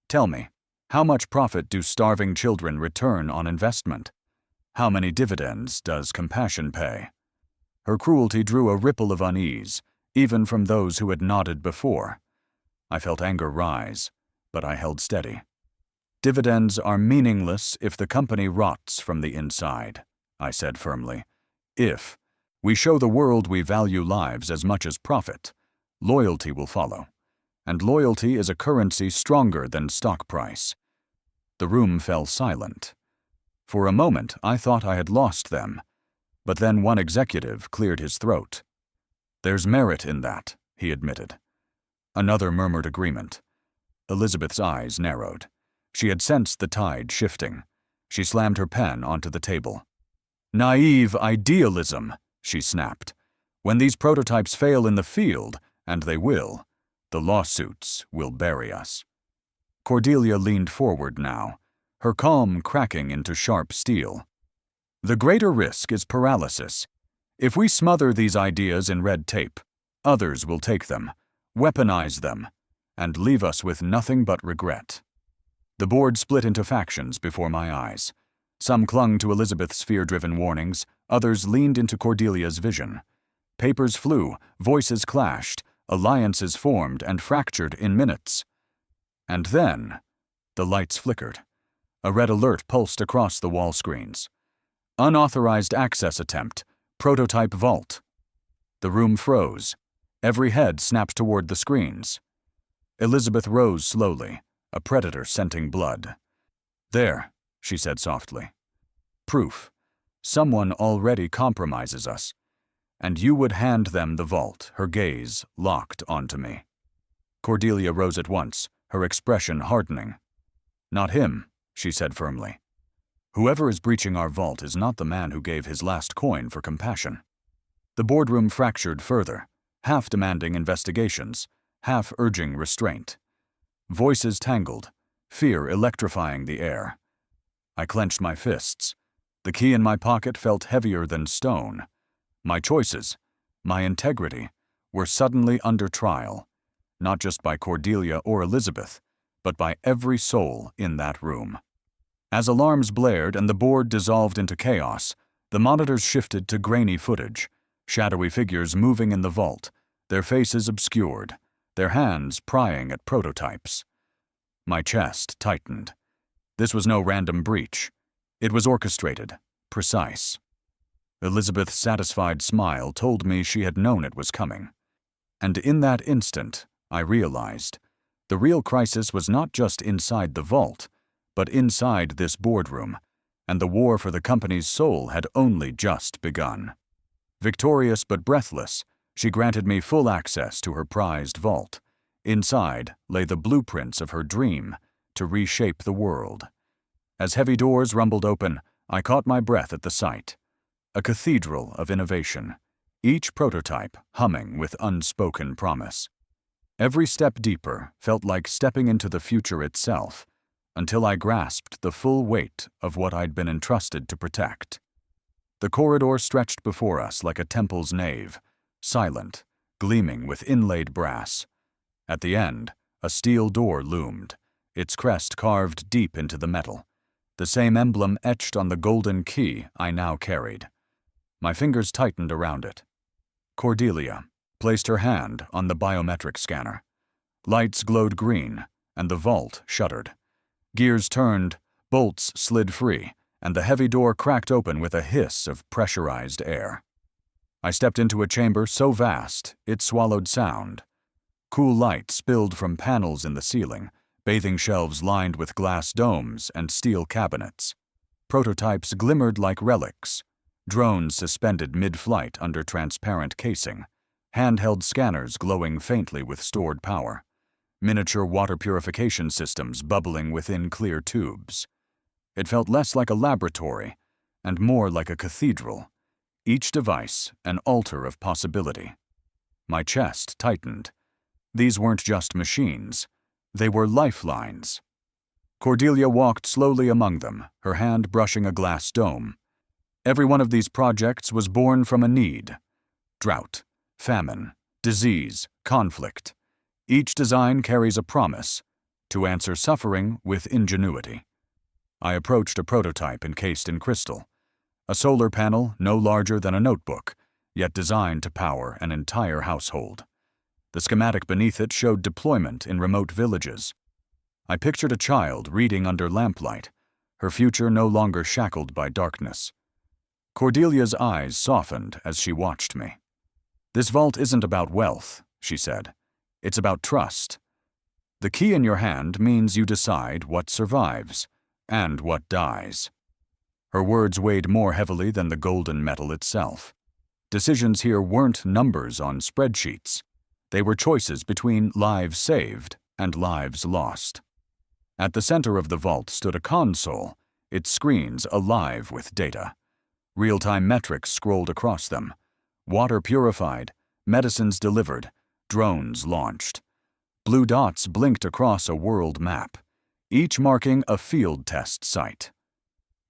Tell me, how much profit do starving children return on investment? How many dividends does compassion pay?" Her cruelty drew a ripple of unease, even from those who had nodded before. I felt anger rise, but I held steady. "Dividends are meaningless if the company rots from the inside," I said firmly. "If we show the world we value lives as much as profit, loyalty will follow. And loyalty is a currency stronger than stock price." The room fell silent. For a moment, I thought I had lost them. But then one executive cleared his throat. "There's merit in that," he admitted. Another murmured agreement. Elizabeth's eyes narrowed. She had sensed the tide shifting. She slammed her pen onto the table. "Naive idealism," she snapped. "When these prototypes fail in the field, and they will, the lawsuits will bury us." Cordelia leaned forward now, her calm cracking into sharp steel. The greater risk is paralysis. If we smother these ideas in red tape, others will take them, weaponize them, and leave us with nothing but regret. The board split into factions before my eyes. Some clung to Elizabeth's fear-driven warnings, others leaned into Cordelia's vision. Papers flew, voices clashed, alliances formed and fractured in minutes. And then, the lights flickered. A red alert pulsed across the wall screens. Unauthorized access attempt, prototype vault. The room froze. Every head snapped toward the screens. Elizabeth rose slowly, a predator scenting blood. "There," she said softly. "Proof. Someone already compromises us. And you would hand them the vault," her gaze locked onto me. Cordelia rose at once, her expression hardening. "Not him," she said firmly. "Whoever is breaching our vault is not the man who gave his last coin for compassion." The boardroom fractured further, half demanding investigations, half urging restraint. Voices tangled, fear electrifying the air. I clenched my fists. The key in my pocket felt heavier than stone. My choices, my integrity, were suddenly under trial, not just by Cordelia or Elizabeth, but by every soul in that room. As alarms blared and the board dissolved into chaos, the monitors shifted to grainy footage, shadowy figures moving in the vault, their faces obscured, their hands prying at prototypes. My chest tightened. This was no random breach. It was orchestrated, precise. Elizabeth's satisfied smile told me she had known it was coming. And in that instant, I realized, the real crisis was not just inside the vault, but inside this boardroom, and the war for the company's soul had only just begun. Victorious but breathless, she granted me full access to her prized vault. Inside lay the blueprints of her dream to reshape the world. As heavy doors rumbled open, I caught my breath at the sight. A cathedral of innovation, each prototype humming with unspoken promise. Every step deeper felt like stepping into the future itself, until I grasped the full weight of what I'd been entrusted to protect. The corridor stretched before us like a temple's nave, silent, gleaming with inlaid brass. At the end, a steel door loomed, its crest carved deep into the metal, the same emblem etched on the golden key I now carried. My fingers tightened around it. Cordelia placed her hand on the biometric scanner. Lights glowed green, and the vault shuddered. Gears turned, bolts slid free, and the heavy door cracked open with a hiss of pressurized air. I stepped into a chamber so vast it swallowed sound. Cool light spilled from panels in the ceiling, bathing shelves lined with glass domes and steel cabinets. Prototypes glimmered like relics. Drones suspended mid-flight under transparent casing, handheld scanners glowing faintly with stored power, miniature water purification systems bubbling within clear tubes. It felt less like a laboratory and more like a cathedral, each device an altar of possibility. My chest tightened. These weren't just machines, they were lifelines. Cordelia walked slowly among them, her hand brushing a glass dome. Every one of these projects was born from a need. Drought, famine, disease, conflict. Each design carries a promise, to answer suffering with ingenuity. I approached a prototype encased in crystal, a solar panel no larger than a notebook, yet designed to power an entire household. The schematic beneath it showed deployment in remote villages. I pictured a child reading under lamplight, her future no longer shackled by darkness. Cordelia's eyes softened as she watched me. "This vault isn't about wealth," she said. "It's about trust. The key in your hand means you decide what survives and what dies." Her words weighed more heavily than the golden metal itself. Decisions here weren't numbers on spreadsheets. They were choices between lives saved and lives lost. At the center of the vault stood a console, its screens alive with data. Real-time metrics scrolled across them. Water purified, medicines delivered, drones launched. Blue dots blinked across a world map. each marking a field test site.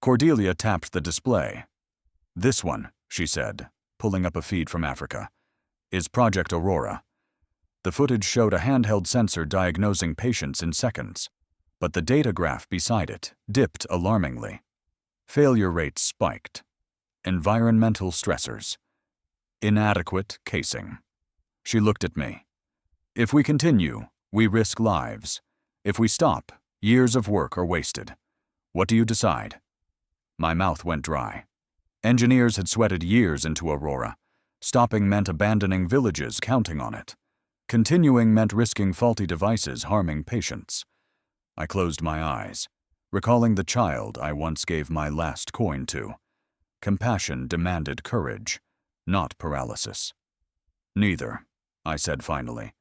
Cordelia tapped the display. "This one," she said, pulling up a feed from Africa, "is Project Aurora." The footage showed a handheld sensor diagnosing patients in seconds, but the data graph beside it dipped alarmingly. Failure rates spiked. Environmental stressors. Inadequate casing. She looked at me. "If we continue, we risk lives. If we stop, years of work are wasted. What do you decide?" My mouth went dry. Engineers had sweated years into Aurora. Stopping meant abandoning villages counting on it. Continuing meant risking faulty devices harming patients. I closed my eyes, recalling the child I once gave my last coin to. Compassion demanded courage, not paralysis. "Neither," I said finally.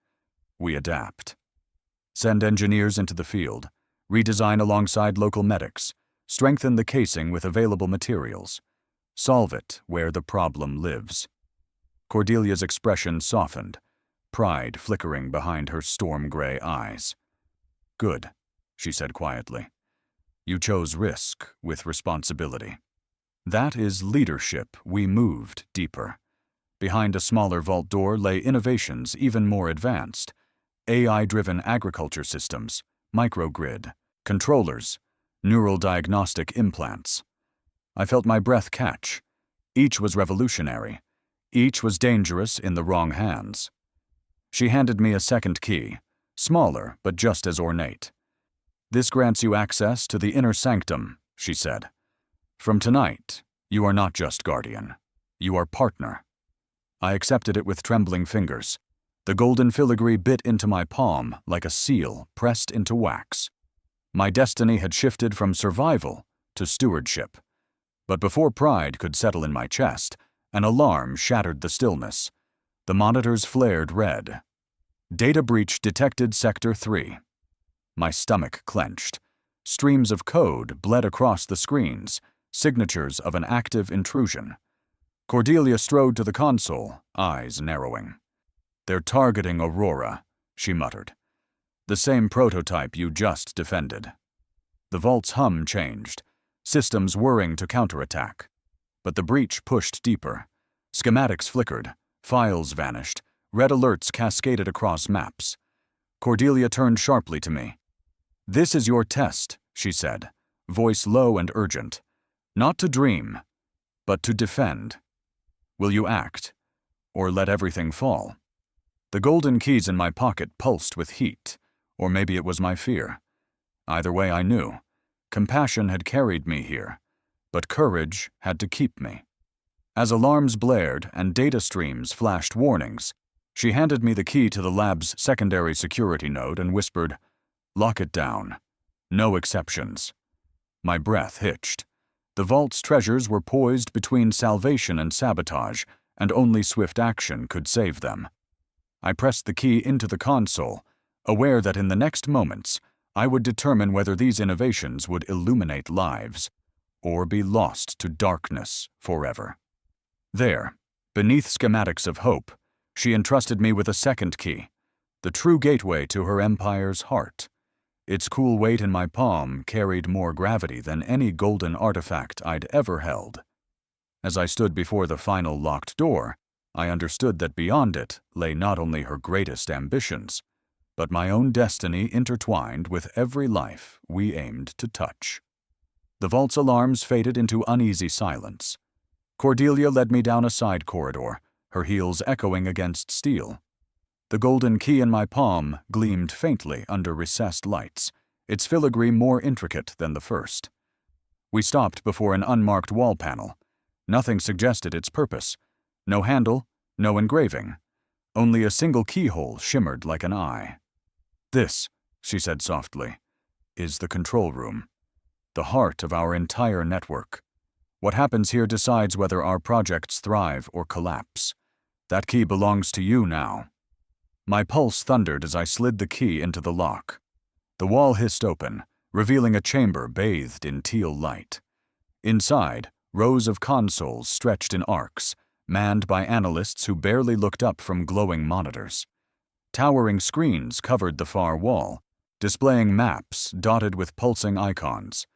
"We adapt. Send engineers into the field, redesign alongside local medics, strengthen the casing with available materials. Solve it where the problem lives." Cordelia's expression softened, pride flickering behind her storm-gray eyes. "Good," she said quietly. "You chose risk with responsibility." That is leadership. We moved deeper. Behind a smaller vault door lay innovations even more advanced. AI-driven agriculture systems, microgrid, controllers, neural diagnostic implants. I felt my breath catch. Each was revolutionary. Each was dangerous in the wrong hands. She handed me a second key, smaller but just as ornate. "This grants you access to the inner sanctum," she said. "From tonight, you are not just guardian. You are partner." I accepted it with trembling fingers. The golden filigree bit into my palm like a seal pressed into wax. My destiny had shifted from survival to stewardship. But before pride could settle in my chest, an alarm shattered the stillness. The monitors flared red. "Data breach detected Sector 3. My stomach clenched. Streams of code bled across the screens, signatures of an active intrusion. Cordelia strode to the console, eyes narrowing. "They're targeting Aurora," she muttered. "The same prototype you just defended." The vault's hum changed, systems whirring to counterattack. But the breach pushed deeper. Schematics flickered, files vanished, red alerts cascaded across maps. Cordelia turned sharply to me. "This is your test," she said, voice low and urgent. "Not to dream, but to defend. Will you act, or let everything fall?" The golden keys in my pocket pulsed with heat, or maybe it was my fear. Either way I knew. Compassion had carried me here, but courage had to keep me. As alarms blared and data streams flashed warnings, she handed me the key to the lab's secondary security node and whispered, "Lock it down. No exceptions." My breath hitched. The vault's treasures were poised between salvation and sabotage, and only swift action could save them. I pressed the key into the console, aware that in the next moments, I would determine whether these innovations would illuminate lives, or be lost to darkness forever. There, beneath schematics of hope, she entrusted me with a second key, the true gateway to her empire's heart. Its cool weight in my palm carried more gravity than any golden artifact I'd ever held. As I stood before the final locked door, I understood that beyond it lay not only her greatest ambitions, but my own destiny intertwined with every life we aimed to touch. The vault's alarms faded into uneasy silence. Cordelia led me down a side corridor, her heels echoing against steel. The golden key in my palm gleamed faintly under recessed lights, its filigree more intricate than the first. We stopped before an unmarked wall panel. Nothing suggested its purpose. No handle, no engraving. Only a single keyhole shimmered like an eye. "This," she said softly, "is the control room. The heart of our entire network. What happens here decides whether our projects thrive or collapse. That key belongs to you now." My pulse thundered as I slid the key into the lock. The wall hissed open, revealing a chamber bathed in teal light. Inside, rows of consoles stretched in arcs, manned by analysts who barely looked up from glowing monitors. Towering screens covered the far wall, displaying maps dotted with pulsing icons.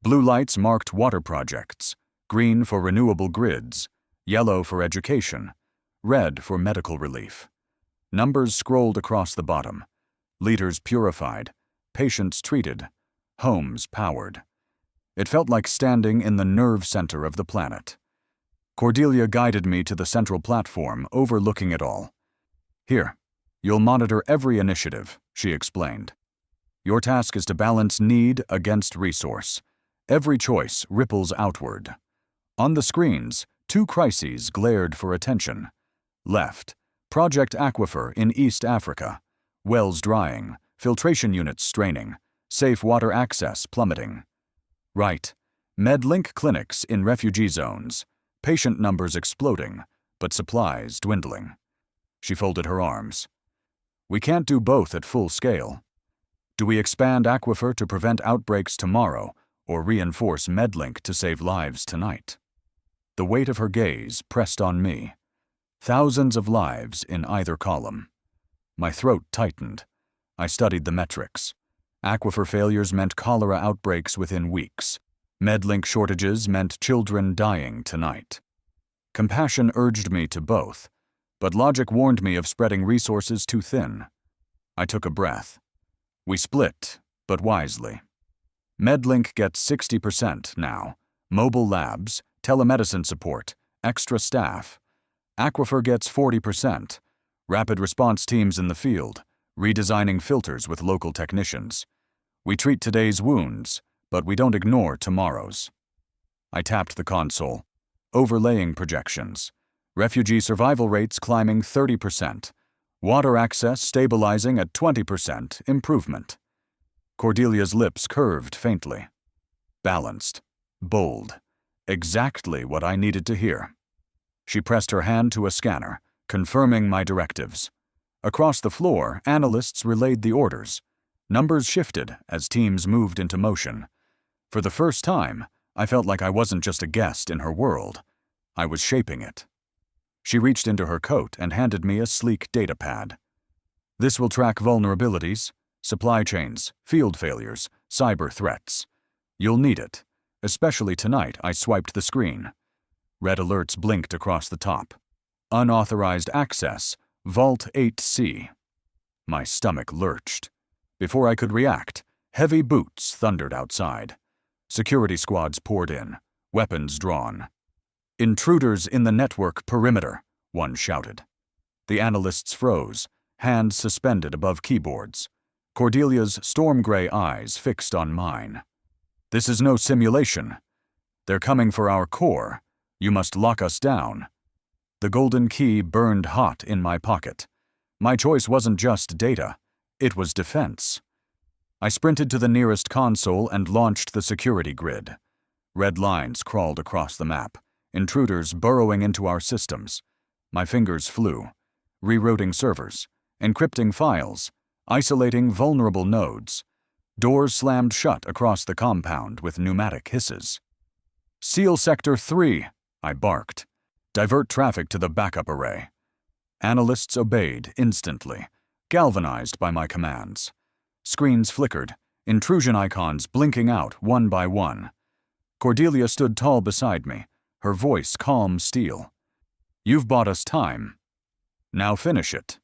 Blue lights marked water projects, green for renewable grids, yellow for education, red for medical relief. Numbers scrolled across the bottom. Liters purified, patients treated, homes powered. It felt like standing in the nerve center of the planet. Cordelia guided me to the central platform, overlooking it all. "Here, you'll monitor every initiative," she explained. "Your task is to balance need against resource. Every choice ripples outward." On the screens, 2 crises glared for attention. Left, Project Aquifer in East Africa. Wells drying, filtration units straining, safe water access plummeting. Right, MedLink clinics in refugee zones. Patient numbers exploding, but supplies dwindling. She folded her arms. "We can't do both at full scale. Do we expand Aquifer to prevent outbreaks tomorrow, or reinforce MedLink to save lives tonight?" The weight of her gaze pressed on me. Thousands of lives in either column. My throat tightened. I studied the metrics. Aquifer failures meant cholera outbreaks within weeks. MedLink shortages meant children dying tonight. Compassion urged me to both, but logic warned me of spreading resources too thin. I took a breath. We split, but wisely. MedLink gets 60% now. Mobile labs, telemedicine support, extra staff. Aquifer gets 40%. Rapid response teams in the field, redesigning filters with local technicians. We treat today's wounds, but we don't ignore tomorrow's. I tapped the console, overlaying projections. Refugee survival rates climbing 30%. Water access stabilizing at 20% improvement. Cordelia's lips curved faintly. Balanced. Bold. Exactly what I needed to hear. She pressed her hand to a scanner, confirming my directives. Across the floor, analysts relayed the orders. Numbers shifted as teams moved into motion. For the first time, I felt like I wasn't just a guest in her world. I was shaping it. She reached into her coat and handed me a sleek data pad. "This will track vulnerabilities, supply chains, field failures, cyber threats. You'll need it. Especially tonight," I swiped the screen. Red alerts blinked across the top. "Unauthorized access, Vault 8C." My stomach lurched. Before I could react, heavy boots thundered outside. Security squads poured in, weapons drawn. "Intruders in the network perimeter," one shouted. The analysts froze, hands suspended above keyboards. Cordelia's storm-gray eyes fixed on mine. "This is no simulation. They're coming for our core. You must lock us down." The golden key burned hot in my pocket. My choice wasn't just data, it was defense. I sprinted to the nearest console and launched the security grid. Red lines crawled across the map, intruders burrowing into our systems. My fingers flew, rerouting servers, encrypting files, isolating vulnerable nodes. Doors slammed shut across the compound with pneumatic hisses. "Seal Sector 3, I barked. "Divert traffic to the backup array." Analysts obeyed instantly, galvanized by my commands. Screens flickered, intrusion icons blinking out one by one. Cordelia stood tall beside me, her voice calm steel. "You've bought us time. Now finish it."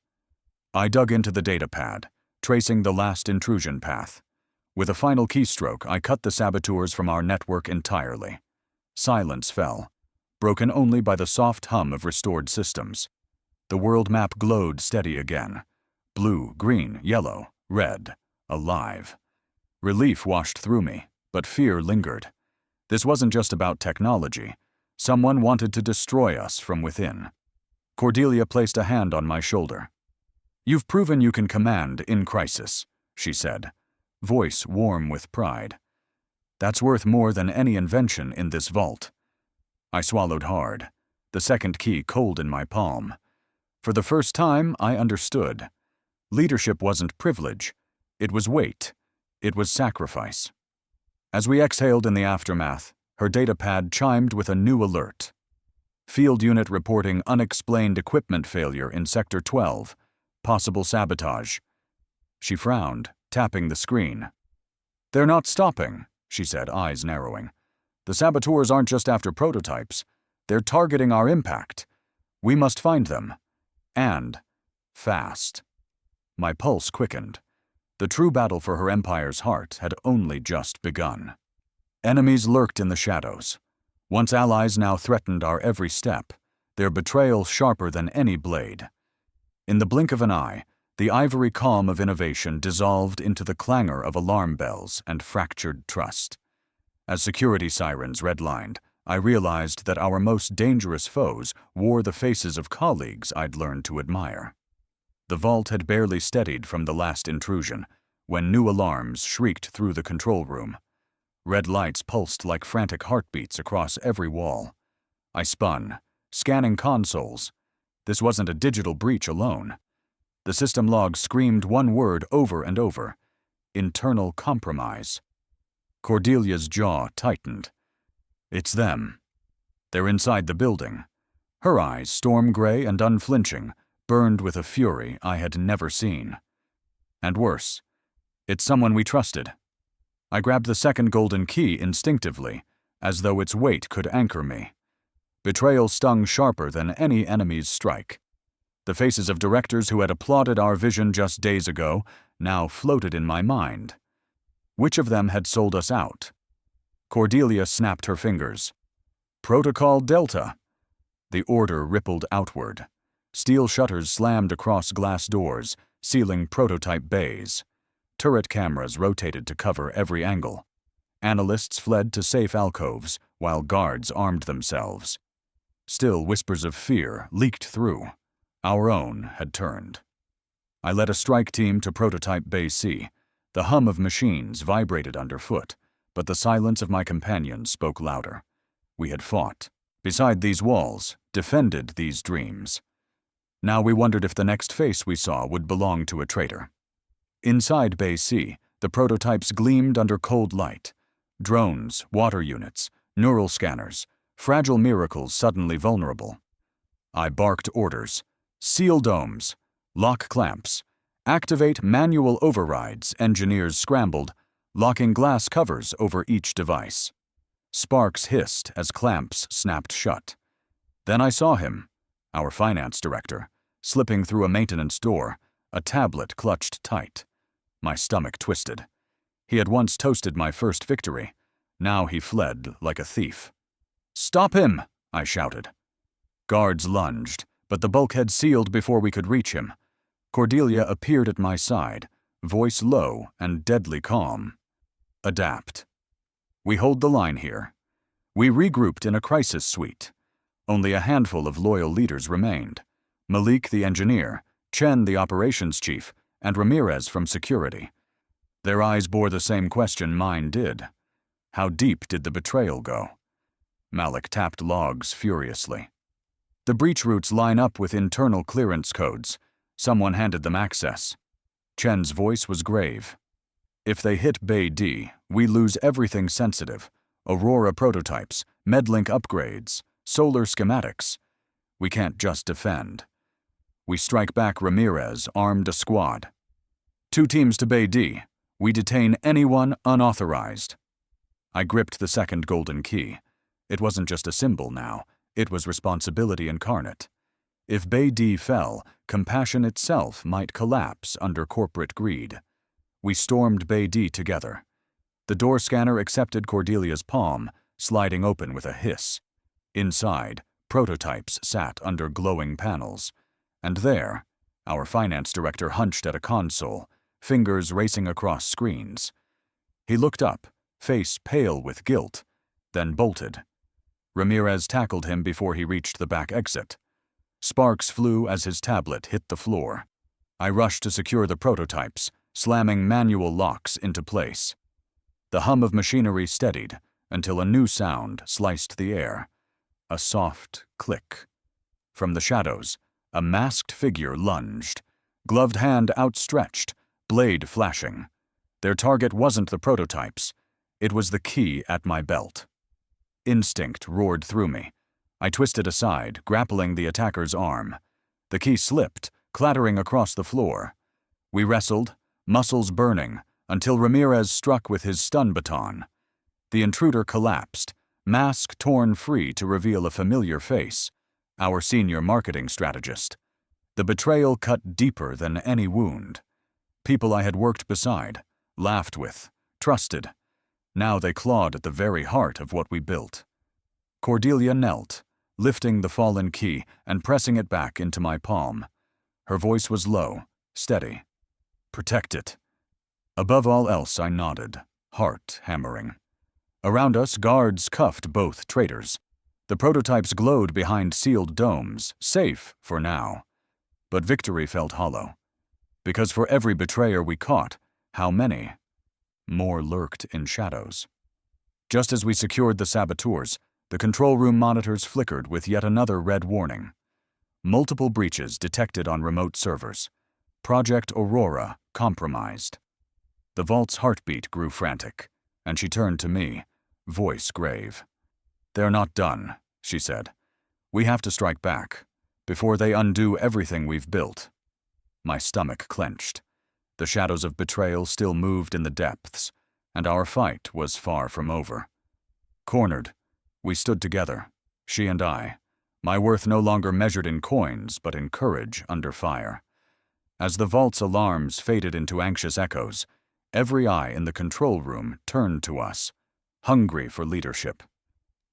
I dug into the data pad, tracing the last intrusion path. With a final keystroke, I cut the saboteurs from our network entirely. Silence fell, broken only by the soft hum of restored systems. The world map glowed steady again. Blue, green, yellow, red, alive. Relief washed through me, but fear lingered. This wasn't just about technology. Someone wanted to destroy us from within. Cordelia placed a hand on my shoulder. "You've proven you can command in crisis," she said, voice warm with pride. "That's worth more than any invention in this vault." I swallowed hard, the second key cold in my palm. For the first time, I understood. Leadership wasn't privilege. It was weight. It was sacrifice. As we exhaled in the aftermath, her data pad chimed with a new alert. "Field unit reporting unexplained equipment failure in Sector 12. Possible sabotage." She frowned, tapping the screen. "They're not stopping," she said, eyes narrowing. "The saboteurs aren't just after prototypes. They're targeting our impact. We must find them. And fast." My pulse quickened. The true battle for her empire's heart had only just begun. Enemies lurked in the shadows. Once allies now threatened our every step, their betrayal sharper than any blade. In the blink of an eye, the ivory calm of innovation dissolved into the clangor of alarm bells and fractured trust. As security sirens redlined, I realized that our most dangerous foes wore the faces of colleagues I'd learned to admire. The vault had barely steadied from the last intrusion when new alarms shrieked through the control room. Red lights pulsed like frantic heartbeats across every wall. I spun, scanning consoles. This wasn't a digital breach alone. The system log screamed one word over and over: internal compromise. Cordelia's jaw tightened. It's them. They're inside the building. Her eyes, storm gray and unflinching, burned with a fury I had never seen. And worse, it's someone we trusted. I grabbed the second golden key instinctively, as though its weight could anchor me. Betrayal stung sharper than any enemy's strike. The faces of directors who had applauded our vision just days ago now floated in my mind. Which of them had sold us out? Cordelia snapped her fingers. Protocol Delta. The order rippled outward. Steel shutters slammed across glass doors, sealing prototype bays. Turret cameras rotated to cover every angle. Analysts fled to safe alcoves, while guards armed themselves. Still, whispers of fear leaked through. Our own had turned. I led a strike team to Prototype Bay C. The hum of machines vibrated underfoot, but the silence of my companions spoke louder. We had fought. Beside these walls, defended these dreams. Now we wondered if the next face we saw would belong to a traitor. Inside Bay C, the prototypes gleamed under cold light. Drones, water units, neural scanners, fragile miracles suddenly vulnerable. I barked orders. Seal domes. Lock clamps. Activate manual overrides, engineers scrambled, locking glass covers over each device. Sparks hissed as clamps snapped shut. Then I saw him, our finance director, slipping through a maintenance door, a tablet clutched tight. My stomach twisted. He had once toasted my first victory. Now he fled like a thief. "Stop him!" I shouted. Guards lunged, but the bulkhead sealed before we could reach him. Cordelia appeared at my side, voice low and deadly calm. "Adapt. We hold the line here." We regrouped in a crisis suite. Only a handful of loyal leaders remained. Malik the engineer, Chen the operations chief, and Ramirez from security. Their eyes bore the same question mine did. How deep did the betrayal go? Malik tapped logs furiously. The breach routes line up with internal clearance codes. Someone handed them access. Chen's voice was grave. "If they hit Bay D, we lose everything sensitive. Aurora prototypes, Medlink upgrades, solar schematics. We can't just defend. We strike back. Ramirez armed a squad. 2 teams to Bay D. We detain anyone unauthorized." I gripped the second golden key. It wasn't just a symbol now. It was responsibility incarnate. If Bay D fell, compassion itself might collapse under corporate greed. We stormed Bay D together. The door scanner accepted Cordelia's palm, sliding open with a hiss. Inside, prototypes sat under glowing panels. And there, our finance director hunched at a console, fingers racing across screens. He looked up, face pale with guilt, then bolted. Ramirez tackled him before he reached the back exit. Sparks flew as his tablet hit the floor. I rushed to secure the prototypes, slamming manual locks into place. The hum of machinery steadied until a new sound sliced the air. A soft click. From the shadows, a masked figure lunged, gloved hand outstretched, blade flashing. Their target wasn't the prototypes. It was the key at my belt. Instinct roared through me. I twisted aside, grappling the attacker's arm. The key slipped, clattering across the floor. We wrestled, muscles burning, until Ramirez struck with his stun baton. The intruder collapsed, mask torn free to reveal a familiar face, our senior marketing strategist. The betrayal cut deeper than any wound. People I had worked beside, laughed with, trusted. Now they clawed at the very heart of what we built. Cordelia knelt, lifting the fallen key and pressing it back into my palm. Her voice was low, steady. "Protect it." Above all else, I nodded, heart hammering. Around us, guards cuffed both traitors. The prototypes glowed behind sealed domes, safe for now. But victory felt hollow. Because for every betrayer we caught, how many more lurked in shadows? Just as we secured the saboteurs, the control room monitors flickered with yet another red warning. Multiple breaches detected on remote servers. Project Aurora compromised. The vault's heartbeat grew frantic, and she turned to me, voice grave. "They're not done," she said. "We have to strike back, before they undo everything we've built." My stomach clenched. The shadows of betrayal still moved in the depths, and our fight was far from over. Cornered, we stood together, she and I, my worth no longer measured in coins but in courage under fire. As the vault's alarms faded into anxious echoes, every eye in the control room turned to us, hungry for leadership.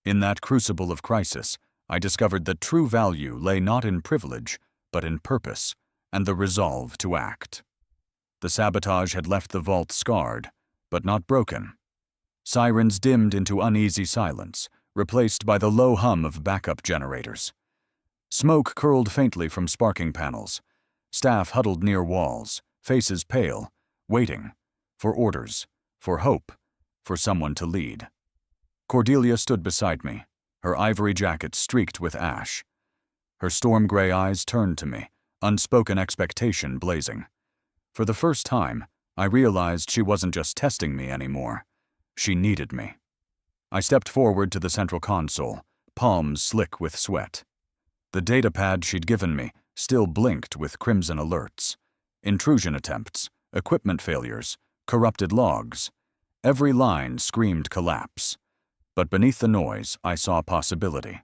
In that crucible of crisis, I discovered that true value lay not in privilege, but in purpose, and the resolve to act. The sabotage had left the vault scarred, but not broken. Sirens dimmed into uneasy silence, replaced by the low hum of backup generators. Smoke curled faintly from sparking panels. Staff huddled near walls, faces pale, waiting, for orders, for hope, for someone to lead. Cordelia stood beside me, her ivory jacket streaked with ash. Her storm-gray eyes turned to me, unspoken expectation blazing. For the first time, I realized she wasn't just testing me anymore. She needed me. I stepped forward to the central console, palms slick with sweat. The datapad she'd given me still blinked with crimson alerts. Intrusion attempts, equipment failures, corrupted logs. Every line screamed collapse. But beneath the noise, I saw possibility.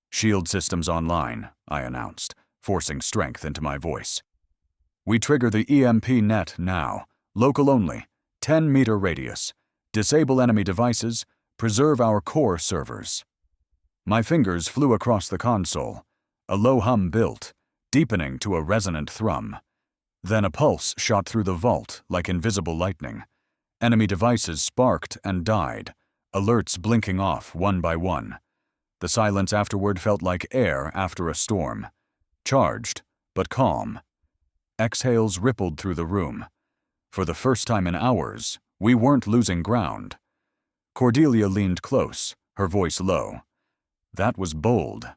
"Shield systems online," I announced, forcing strength into my voice. "We trigger the EMP net now, local only, 10-meter radius. Disable enemy devices, preserve our core servers." My fingers flew across the console. A low hum built, deepening to a resonant thrum. Then a pulse shot through the vault like invisible lightning. Enemy devices sparked and died, alerts blinking off one by one. The silence afterward felt like air after a storm. Charged, but calm. Exhales rippled through the room. For the first time in hours, we weren't losing ground. Cordelia leaned close, her voice low. "That was bold.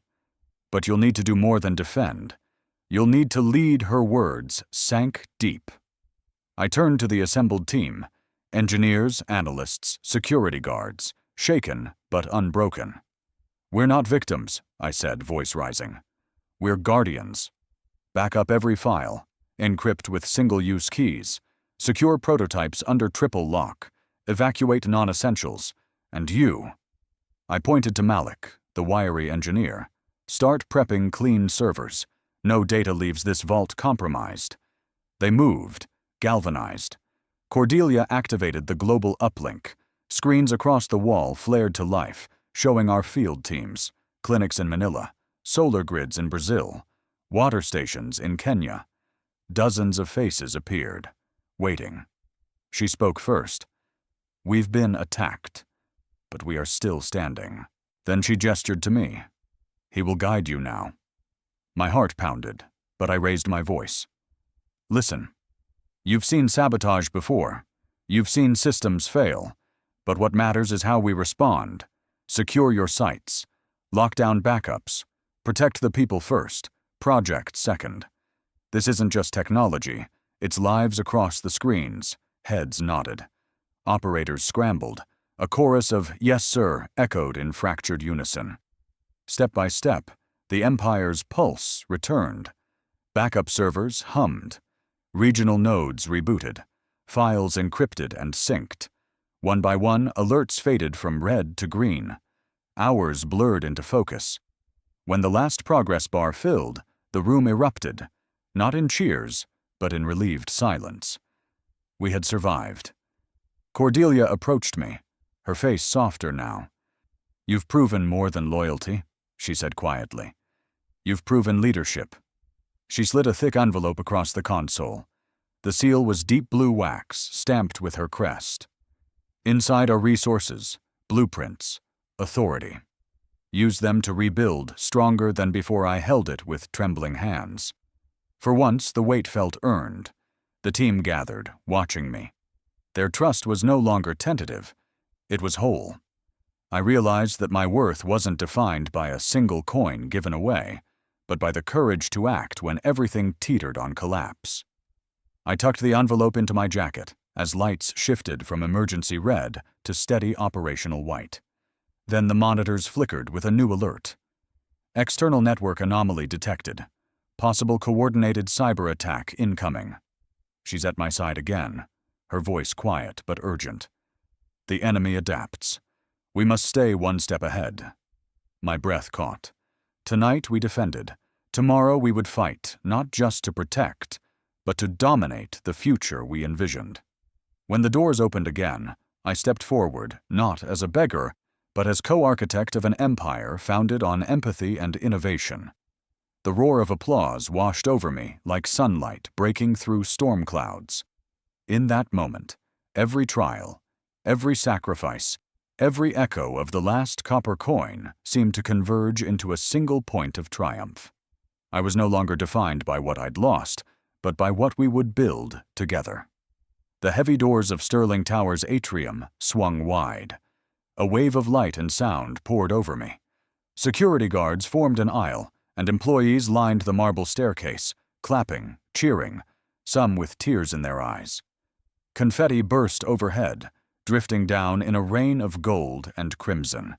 But you'll need to do more than defend. You'll need to lead." Her words sank deep. I turned to the assembled team. Engineers, analysts, security guards, shaken but unbroken. "We're not victims," I said, voice rising. "We're guardians. Back up every file, encrypt with single-use keys, secure prototypes under triple lock, evacuate non-essentials, and you." I pointed to Malik, the wiry engineer. "Start prepping clean servers. No data leaves this vault compromised." They moved, galvanized. Cordelia activated the global uplink. Screens across the wall flared to life, showing our field teams, clinics in Manila, solar grids in Brazil, water stations in Kenya. Dozens of faces appeared, waiting. She spoke first. "We've been attacked, but we are still standing." Then she gestured to me. "He will guide you now." My heart pounded, but I raised my voice. "Listen. You've seen sabotage before. You've seen systems fail. But what matters is how we respond. Secure your sites. Lock down backups. Protect the people first. Project second. This isn't just technology. It's lives across the screens." Heads nodded. Operators scrambled. A chorus of "Yes, sir" echoed in fractured unison. Step by step, the Empire's pulse returned. Backup servers hummed. Regional nodes rebooted. files encrypted and synced. One by one, alerts faded from red to green. Hours blurred into focus. When the last progress bar filled, the room erupted, not in cheers, but in relieved silence. We had survived. Cordelia approached me, her face softer now. "You've proven more than loyalty," she said quietly. "You've proven leadership." She slid a thick envelope across the console. The seal was deep blue wax, stamped with her crest. Inside are resources, blueprints, authority. Use them to rebuild stronger than before I held it with trembling hands. For once, the weight felt earned. The team gathered, watching me. Their trust was no longer tentative. It was whole. I realized that my worth wasn't defined by a single coin given away, but by the courage to act when everything teetered on collapse. I tucked the envelope into my jacket as lights shifted from emergency red to steady operational white. Then the monitors flickered with a new alert. External network anomaly detected. Possible coordinated cyber attack incoming. She's at my side again, her voice quiet but urgent. The enemy adapts. We must stay one step ahead. My breath caught. Tonight we defended. Tomorrow we would fight, not just to protect, but to dominate the future we envisioned. When the doors opened again, I stepped forward, not as a beggar, but as co-architect of an empire founded on empathy and innovation. The roar of applause washed over me like sunlight breaking through storm clouds. In that moment, every trial, every sacrifice, every echo of the last copper coin seemed to converge into a single point of triumph. I was no longer defined by what I'd lost, but by what we would build together. The heavy doors of Sterling Tower's atrium swung wide. A wave of light and sound poured over me. Security guards formed an aisle, and employees lined the marble staircase, clapping, cheering, some with tears in their eyes. Confetti burst overhead, drifting down in a rain of gold and crimson.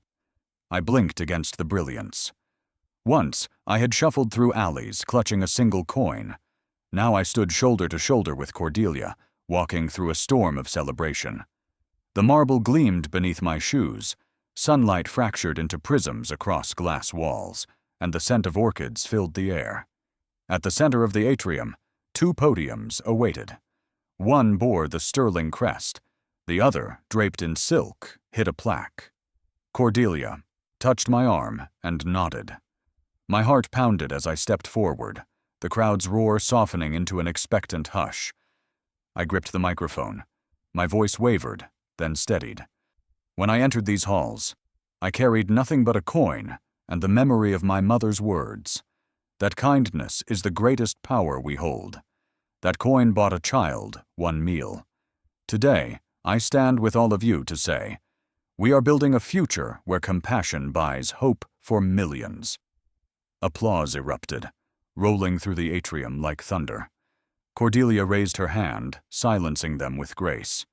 I blinked against the brilliance. Once, I had shuffled through alleys, clutching a single coin. Now I stood shoulder to shoulder with Cordelia, walking through a storm of celebration. The marble gleamed beneath my shoes. Sunlight fractured into prisms across glass walls, and the scent of orchids filled the air. At the center of the atrium, 2 podiums awaited. One bore the sterling crest. The other, draped in silk, hid a plaque. Cordelia touched my arm and nodded. My heart pounded as I stepped forward, the crowd's roar softening into an expectant hush. I gripped the microphone. My voice wavered, then steadied. When I entered these halls, I carried nothing but a coin and the memory of my mother's words. That kindness is the greatest power we hold. That coin bought a child 1 meal. Today, I stand with all of you to say, we are building a future where compassion buys hope for millions. Applause erupted, rolling through the atrium like thunder. Cordelia raised her hand, silencing them with grace.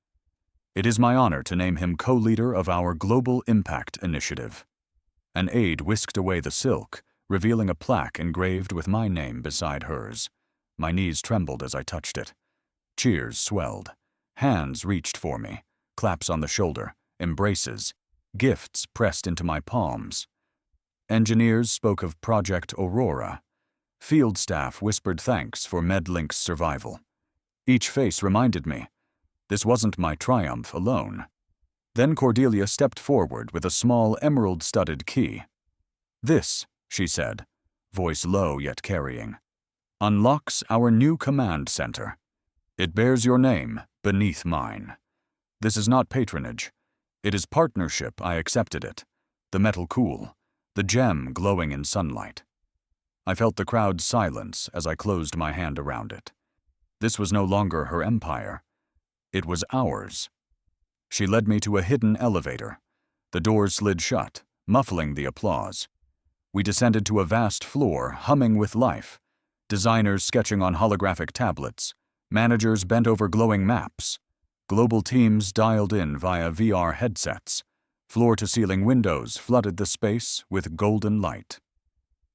It is my honor to name him co-leader of our Global Impact Initiative. An aide whisked away the silk, revealing a plaque engraved with my name beside hers. My knees trembled as I touched it. Cheers swelled. Hands reached for me, claps on the shoulder, embraces, gifts pressed into my palms. Engineers spoke of Project Aurora. Field staff whispered thanks for MedLink's survival. Each face reminded me, this wasn't my triumph alone. Then Cordelia stepped forward with a small emerald-studded key. "This," she said, voice low yet carrying, "unlocks our new command center. It bears your name beneath mine. This is not patronage. It is partnership. I accepted it. The metal cool, the gem glowing in sunlight." I felt the crowd's silence as I closed my hand around it. This was no longer her empire. It was ours. She led me to a hidden elevator. The doors slid shut, muffling the applause. We descended to a vast floor humming with life. Designers sketching on holographic tablets. Managers bent over glowing maps. Global teams dialed in via VR headsets. Floor-to-ceiling windows flooded the space with golden light.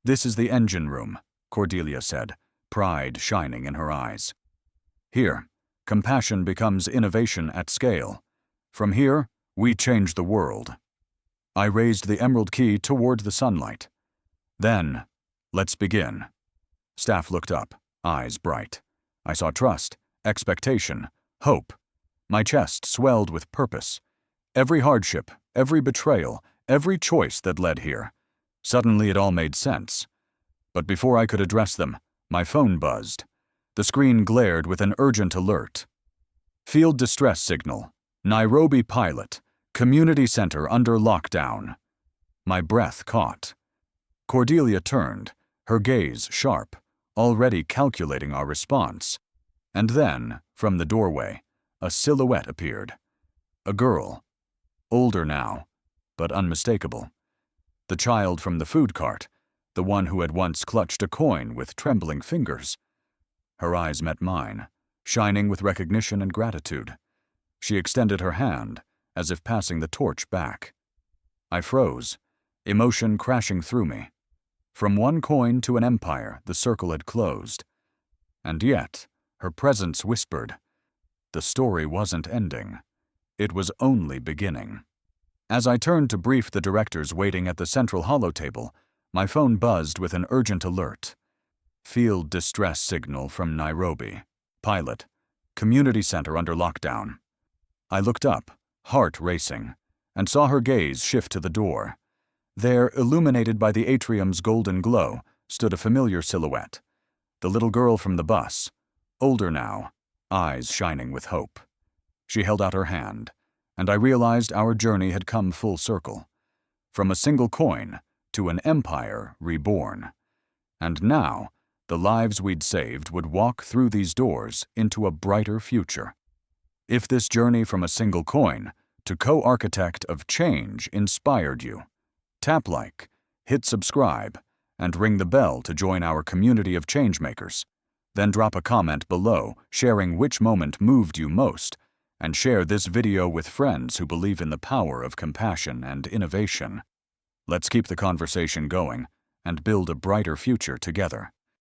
"This is the engine room," Cordelia said, pride shining in her eyes. "Here, Compassion becomes innovation at scale. From here, we change the world. I raised the emerald key toward the sunlight. Then, let's begin. Staff looked up, eyes bright. I saw trust, expectation, hope. My chest swelled with purpose. Every hardship, every betrayal, every choice that led here. Suddenly it all made sense. But before I could address them, my phone buzzed. The screen glared with an urgent alert. Field distress signal. Nairobi pilot. Community center under lockdown. My breath caught. Cordelia turned, her gaze sharp, already calculating our response. And then, from the doorway, a silhouette appeared. A girl. Older now, but unmistakable. The child from the food cart, the one who had once clutched a coin with trembling fingers. Her eyes met mine, shining with recognition and gratitude. She extended her hand, as if passing the torch back. I froze, emotion crashing through me. From one coin to an empire, the circle had closed. And yet, her presence whispered, the story wasn't ending. It was only beginning. As I turned to brief the directors waiting at the central holotable, my phone buzzed with an urgent alert. Field distress signal from Nairobi. Pilot. Community center under lockdown. I looked up, heart racing, and saw her gaze shift to the door. There, illuminated by the atrium's golden glow, stood a familiar silhouette. The little girl from the bus, older now, eyes shining with hope. She held out her hand, and I realized our journey had come full circle. From a single coin to an empire reborn. And now, the lives we'd saved would walk through these doors into a brighter future. If this journey from a single coin to co-architect of change inspired you, tap like, hit subscribe, and ring the bell to join our community of changemakers. Then drop a comment below sharing which moment moved you most, and share this video with friends who believe in the power of compassion and innovation. Let's keep the conversation going and build a brighter future together.